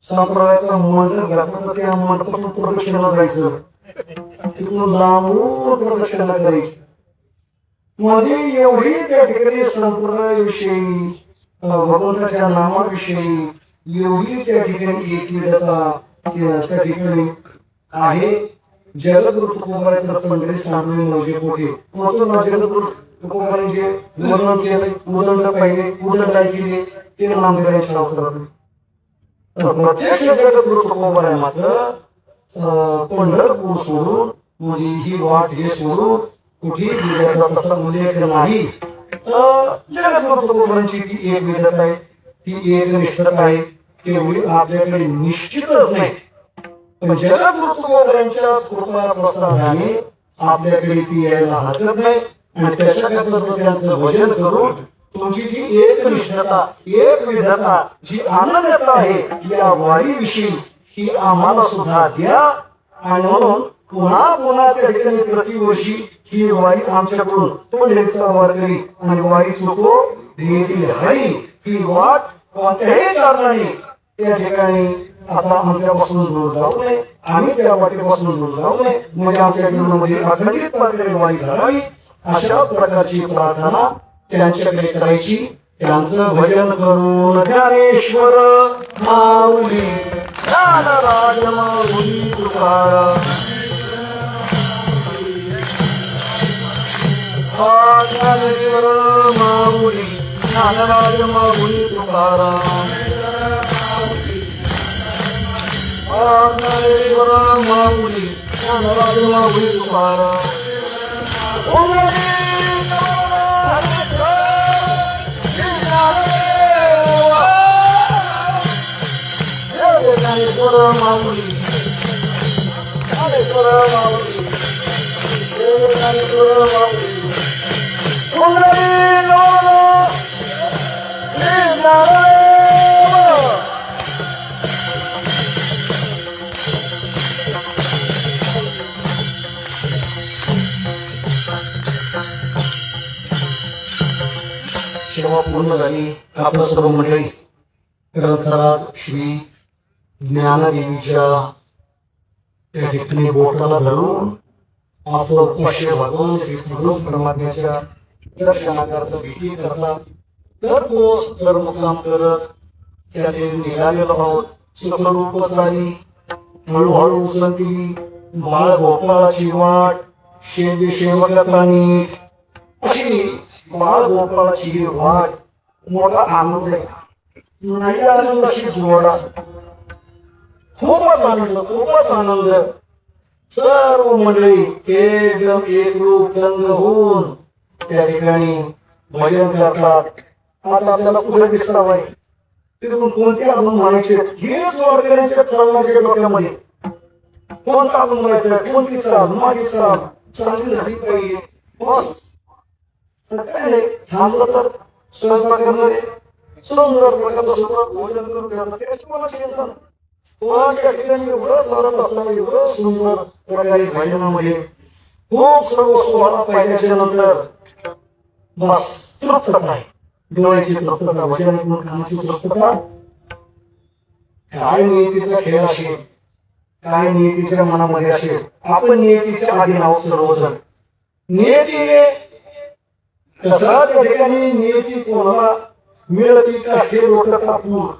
संप्रदायाचा मंडप घातला तर त्या मंडपातून प्रदक्षिणेला जायचं. तिथून लांबून प्रदक्षिणा करायची. मध्ये एवढी त्या ठिकाणी संप्रदायाविषयी भगवंताच्या नामाविषयी एवढी त्या ठिकाणी एकविधता त्या ठिकाणी आहे. जगद्गुरु तुकोबारायांचं पंढरी स्थान म्हणजे कुठे म्हणून जगद्गुरु तुकोबारायांचे वर्णन केले. उदंड पाहिले उदंड केले ते नामदेवांच्या अवतारात. प्रत्यक्ष जगद्गुरु तुकोबाराय मात्र पंढरपूर सोडून म्हणजे ही वाट हे सोडून कुठेही गेल्याचा तसा उल्लेख नाही. जगद्गुरु तुकोबारायांची ती एक विधता आहे, ती एक निष्ठता आहे, तेवढी आपल्याकडे निश्चितच नाही. पण जगद्गुरु तुकोबारायांच्या कृपा प्रसादाने आपल्याकडे ती यायला हरकत नाही. आणि त्याच्याकरता त्यांचं भजन करून तुमची जी एक निष्ठता एक विधता जी आनंदता आहे या वारीविषयी ही आम्हाला सुद्धा द्या. आणि म्हणून पुन्हा पुन्हा त्या ठिकाणी प्रतिवर्षी ही वारी आमच्याकडून पंढरीचा वारकरी आणि वारी चुको देती हरी ही वाट कोणत्याही कारणाने त्या ठिकाणी आता आमच्यापासून दूर जाऊ नये. आम्ही त्या वाटेपासून दूर जाऊ नये म्हणजे आमच्या जीवनामध्ये अखंडित वारी घडावी अशा प्रकारची प्रार्थना त्यांच्याकडे करायची. त्यांचं भजन करून ज्ञानेश्वर माऊली ज्ञानराज माऊली तुकाराम ज्ञानेश्वर माऊली ज्ञानराज माऊली तुकाराम ज्ञानेश्वर माऊली ज्ञानराज माऊली तुकाराम. ज्ञानेश्वर माऊली ज्ञानेश्वर माऊली ज्ञानेश्वर माऊली सेवा पूर्ण झाली. आपलं सर्व मंडळी ग्रंथराज श्री ज्ञानदेवीच्या त्या ठिकाणी बोटाला धरून आपलं पश्य भगवान श्री गुरु परमात्म्याच्या दर्शनाकरता भेटी करतात. तर तो मुक्काम करत त्याने निघालेलो आहोत. सुखरूप झाली हळूहळू उसंतली बाळ गोपाळाची वाट सेवकांनी अशी बाळ गोपाळाची ही वाट मोठा आनंद आहे. नाही आनंदाशी जोडा. खूपच आनंद. सर्व मंडळी एकदम एकरूप दंग होऊन त्या ठिकाणी भजन करतात. आता आपल्याला पुढे दिसला आहे तिथून कोणते अजून म्हणायचे हेच वारकऱ्यांच्या चालण्याच्या डोक्यामध्ये. कोणता अजून म्हणायचं, कोणती चाल, माझी चाल चांगली झाली पाहिजे. बस काय नाही, थांबलं तर स्वयंपाक करणारे सुंदर प्रकारचं सुद्धा भोजन करून घेणार. त्याची मला चिंता नाही. पण त्या ठिकाणी एवढं चालत असताना एवढं सुंदर प्रकारे भजनामध्ये खूप सर्व सोहळा पाहिल्याच्या नंतर बस तृप्तता आहे. डोळ्याची तृप्तता, भजन ऐकून कानाची तृप्तता. काय नियतीचा खेळ असेल, काय नियतीच्या मनामध्ये असेल, आपण नियतीच्या अधीन आहोत सर्वजण. नियतीने कसा त्या ठिकाणी नियती कोणाला मिळती का हे लोटता पूर.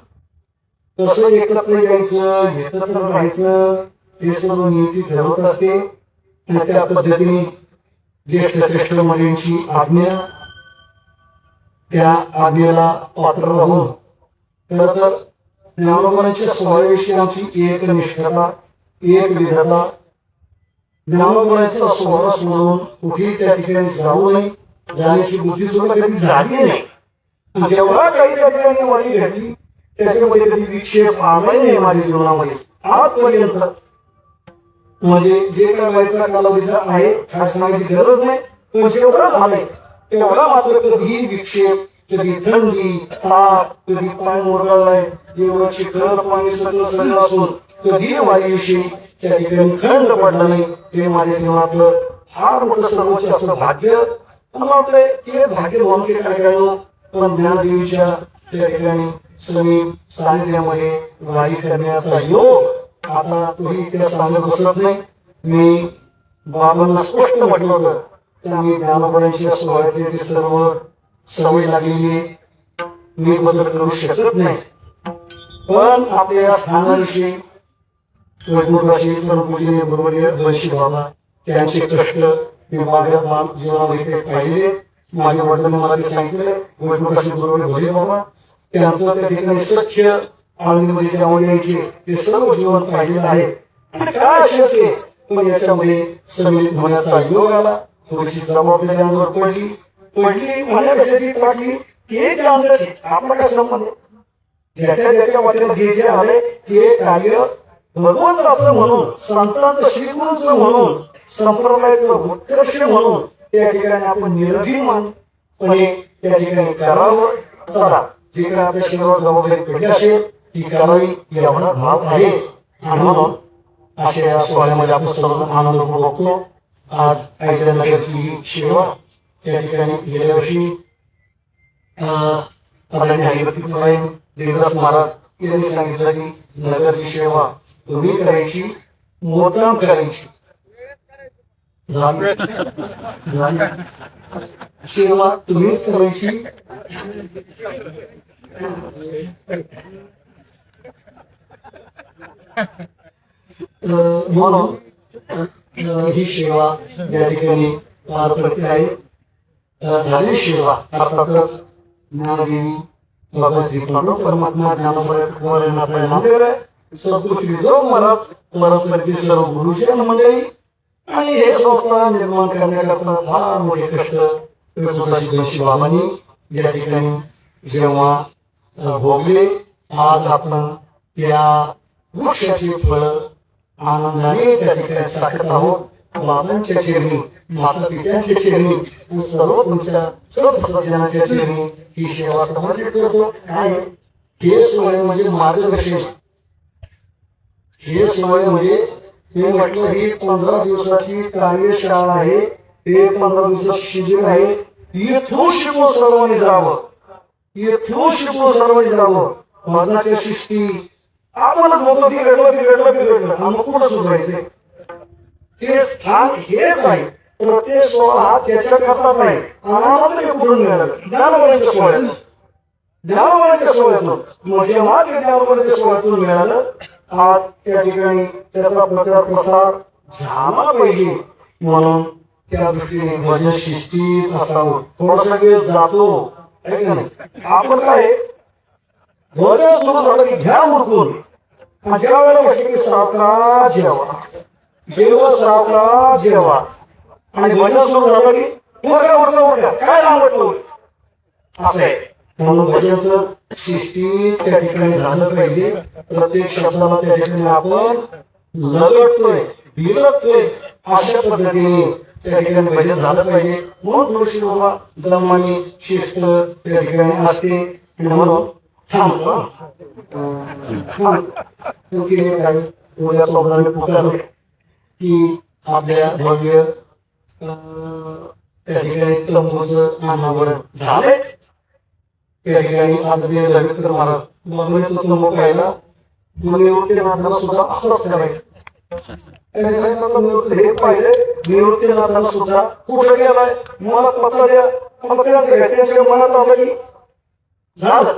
कसं एकत्र यायचं, एकत्र राहायचं हे सर्व नियती ठरवत असते. आणि त्या पद्धतीने ज्येष्ठ श्रेष्ठ मुलींची आज्ञा, त्या आज्ञेला पात्र राहून खरं तर ज्ञानोबांच्या सोहळ्याविषयी आमची एक निष्ठता, एक विधता. ज्ञानोबांचा सोहळा सोडून कुठेही त्या ठिकाणी जाऊ नये, जाण्याची बुद्धी सुद्धा कधी झाली नाही. जेव्हा काही त्या ठिकाणी वारी घडली त्याच्यामध्ये कधी विक्षेप आलाही नाही माझ्या जीवनामध्ये आजपर्यंत. म्हणजे जे काय व्हायचा कालावधी आहे काय सांगायची गरज नाही, पण जेवढं झालंय तेवढा मात्र कधीही विक्षेप, कधी थंडी, ताप, कधी पाय मोडलाय, एवढं चिखल पाणी सगळं सगळं असून कधी वारीविषयी त्या ठिकाणी खंड पडला नाही. हे माझ्या जीवनातलं फार मोठं सर्वोच्च असं भाग्य. मला वाटतंय की भाग्य भावनिक काय पण ज्ञानदेवीच्या त्या ठिकाणी समीप सानिध्यामध्ये वारी करण्याचा योग आता तोही त्या सांगत बसत नाही. मी बाबांना स्पष्ट म्हटलं होतं त्यामुळे ज्ञानोबांच्या सोहळ्यातली सर्व सवय लागलेली मी बदल करू शकत नाही. पण आपल्या या स्थानाविषयी वैकुंठाशी परमपूजनीय गुरुवर्य बंशी बाबा त्यांचे कष्ट मी माझ्या जीवनामध्ये पाहिले. माझ्या वडिलांनी मला ते सांगितलं, वैकुंठाशी गुरुवर्य भोले बाबा त्यांचं त्या ठिकाणी सख्य आनंदमध्ये जेवण यायचे ते सर्व जीवन पाहिलेलं आहे. आणि काय शक्य पण याच्यामध्ये समिलित होण्याचा योग आला. थोडीशी जबाबदारी अंगावर पडली म्हणण्यापेक्षा टाकली ते त्यांचं आपला काय संबंध. ज्याच्या वाटेला जे जे आले ते कार्य भगवंताचं म्हणून, संतांचं श्रीगुरूंचं म्हणून, संप्रदायाचं उत्कर्ष म्हणून त्या ठिकाणी आपण निर्भीमानपणे त्या ठिकाणी करावं. चला जे काय आपल्या शरीरावर जबाबदारी पडली असेल ती करावी एवढा भाव आहे. आणि म्हणून अशा या सोहळ्यामध्ये आपण सर्वजण आनंद बघतो. आज ऐकल्यानगरची सेवा त्या ठिकाणी गेल्या वर्षी हरिभक्ती देवदास महाराज यांनी सांगितलं की नगरची सेवा तुम्ही करायची, मुद्दाम करायची. सेवा तुम्हीच करायची. म्हणून ही सेवा या ठिकाणी पार पडते आहे. झाली सेवा अर्थातच ज्ञानदेवी बाबा श्री परमात्मा ज्ञानोबा नामदेव सद्गुरु श्री जो महाराज परमपंथी सर्व गुरुजन मंडळी आणि हे संस्था निर्माण करण्याकरता फार मोठे कष्ट बंशी बाबांनी या ठिकाणी जेव्हा भोगले. आज आपण त्या वृक्षाची फळ आनंदाने त्या ठिकाणी साठत आहोत. बाबांच्या चरणी, माता पित्यांच्या चरणी, सर्व तुमच्या सर्व सदस्यांच्या चरणी ही सेवा समर्पित करतो. काय हे सोहळे म्हणजे मार्गदर्शन. हे सोहळे म्हणजे हे म्हटलं ही 15 दिवसाची कार्यशाळा आहे. हे 15 दिवसाचं शिबिर आहे. इथून शिकून सर्वांनी जावं, इथून शिकून सर्वांनी जावं. भजनाच्या शिस्ती आपणच होतो बिघडलं आणि मग कुठं सुधारायचंय. ते स्थान हेच आहे. प्रत्येक सोहळा हा त्याच्या करताच आहे. आम्हाला कुठून मिळालं ज्ञानोबांच्या सोहळ्यातून, ज्ञानोबांच्या सोहळ्यातून म्हणजे माझ्या ज्ञानोबांच्या सोहळ्यातून मिळालं. आज त्या ठिकाणी त्याचा प्रचार प्रसार झाला पाहिजे म्हणून त्या दृष्टीने भजन शिस्तीत असावं. थोडासा वेळ जातो आहे का नाही. आपण काय भोजन सुरू झालं की घ्या उरकून. आणि ज्या वेळेला म्हटलं की सावकाश जेवा, जेव सावकाश जेवा. आणि भजन सुरू झालं की उरका काय लांबटलं असं आहे. म्हणून भजन शिस्तीत त्या ठिकाणी झालं पाहिजे. प्रत्येक शब्दाला त्या ठिकाणी आपण लगटतोय, बिलगतोय, अशा पद्धतीने त्या ठिकाणी भजन झालं पाहिजे. म्हणून थोडीशी बाबा दमानी शिस्त त्या ठिकाणी असते. आणि म्हणून थांबतो उद्या सोबताने पुकारले की आपल्या भव्य त्या ठिकाणी तंबूचं अनावरण झालंच. त्या ठिकाणी आदरणीय रवींद्र महाराज म्हणून तो तंबू पाहिला निवृत्तीनाथाला सुद्धा असंच करायचं. हे पाहिजे निवृत्तीनाथाला सुद्धा कुठे गेलाय मला पत्ता द्या, त्यांच्या मनात आलं की झालं.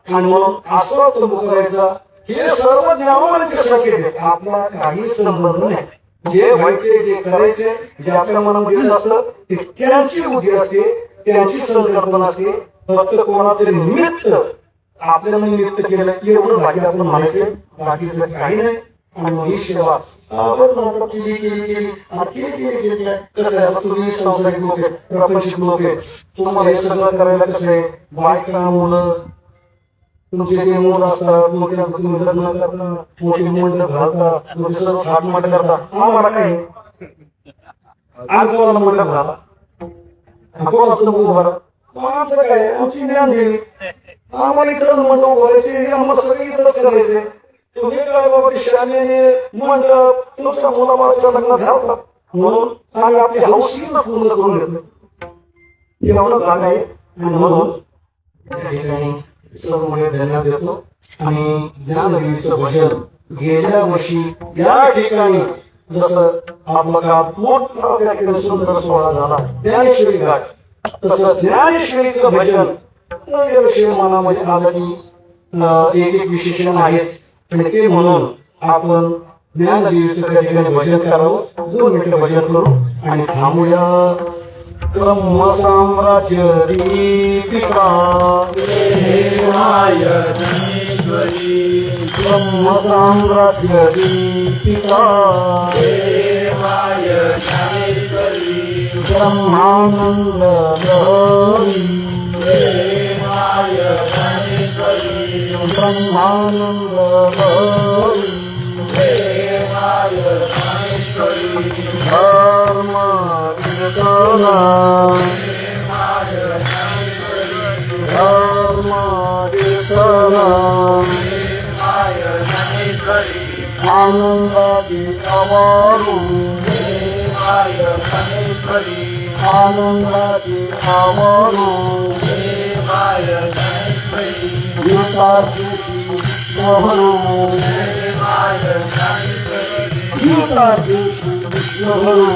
आणि म्हणून असं तंबू करायचा. हे सर्व ज्ञानोबांचे संकेत आहेत. आपला काही संबंध नाही. जे व्हायचे जे करायचे जे आपल्या मनामध्ये येत असतं ते त्यांची बुद्धी असते, त्यांची संकल्पना असते. फक्त कोणातरी निमित्त आपल्याला निमित्त केलं एवढं बाकी आपण म्हणायचं, बाकीचं काही नाही. आणि ही सेवा कसं आहे, तुम्ही सांस्कृतिक लोक आहे, प्रापंचिक लोक आहे, तुम्हाला हे सगळं करायला कसं आहे, बायका मुलं तुमचे जे मूल असतात, मोठे तुम्ही लग्न करता, मोठे मंडप घालता, दुसरं थाटमाट करता. आम्हाला काय कोणाला मंडप घाला, कोणाला तंबू उभारा, आमचं काय आमची ज्ञान देवी. आम्हाला इतर मंडप उभारायचे, आम्हाला सगळं इतरच करायचे. तुम्ही काय बाबा शाळेने मंडप तुमच्या मुलाबाळाच्या लग्नात घालतात. म्हणून आम्ही आपली हौशीला पूर्ण करून घेतो. एवढं भाग आहे. आणि म्हणून त्या ठिकाणी सर्व धन्यवाद देतो. आणि ज्ञानदेवीचं भजन गेल्या वर्षी या ठिकाणी जसं आपला गाव मोठा त्या ठिकाणी सुंदर सोहळा झाला ज्ञानेश्वरी घाट, तसं ज्ञानेश्वरीचं भजन गेल्या वर्षी मनामध्ये आलं की एक विशेषण आहेच. आणि ते म्हणून आपण ज्ञानदेवीचं त्या ठिकाणी भजन करावं. 2 मिनिटं भजन करू आणि थांबूया. ब्रह्म साम्राज्य दीपिका ब्रह्म साम्राज्य दीपिका ब्रह्मानंद लहरी ब्रह्मानंद लहरी धर्म कीर्तना धर्म कीर्तना आनंदाची आवारू आनंदाची आवारू गीताची लहरू गीताची लहरू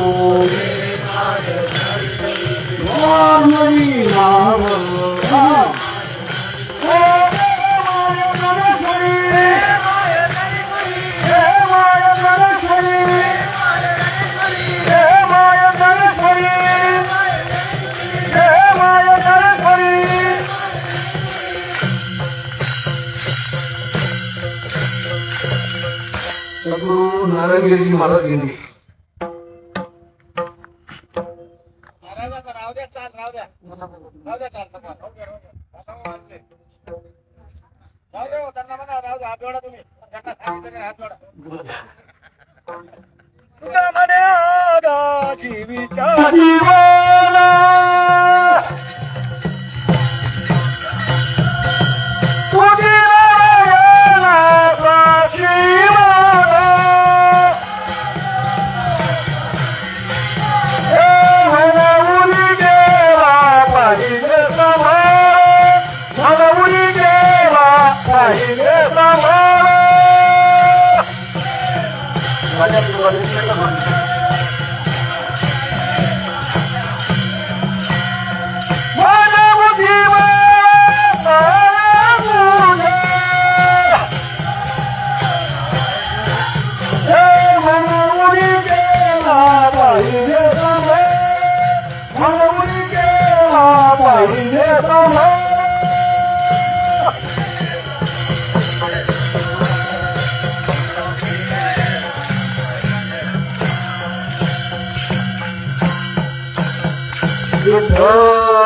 वानरी नाम सद्गुरु नारायणगिरी महाराज यांनी विठ्ठल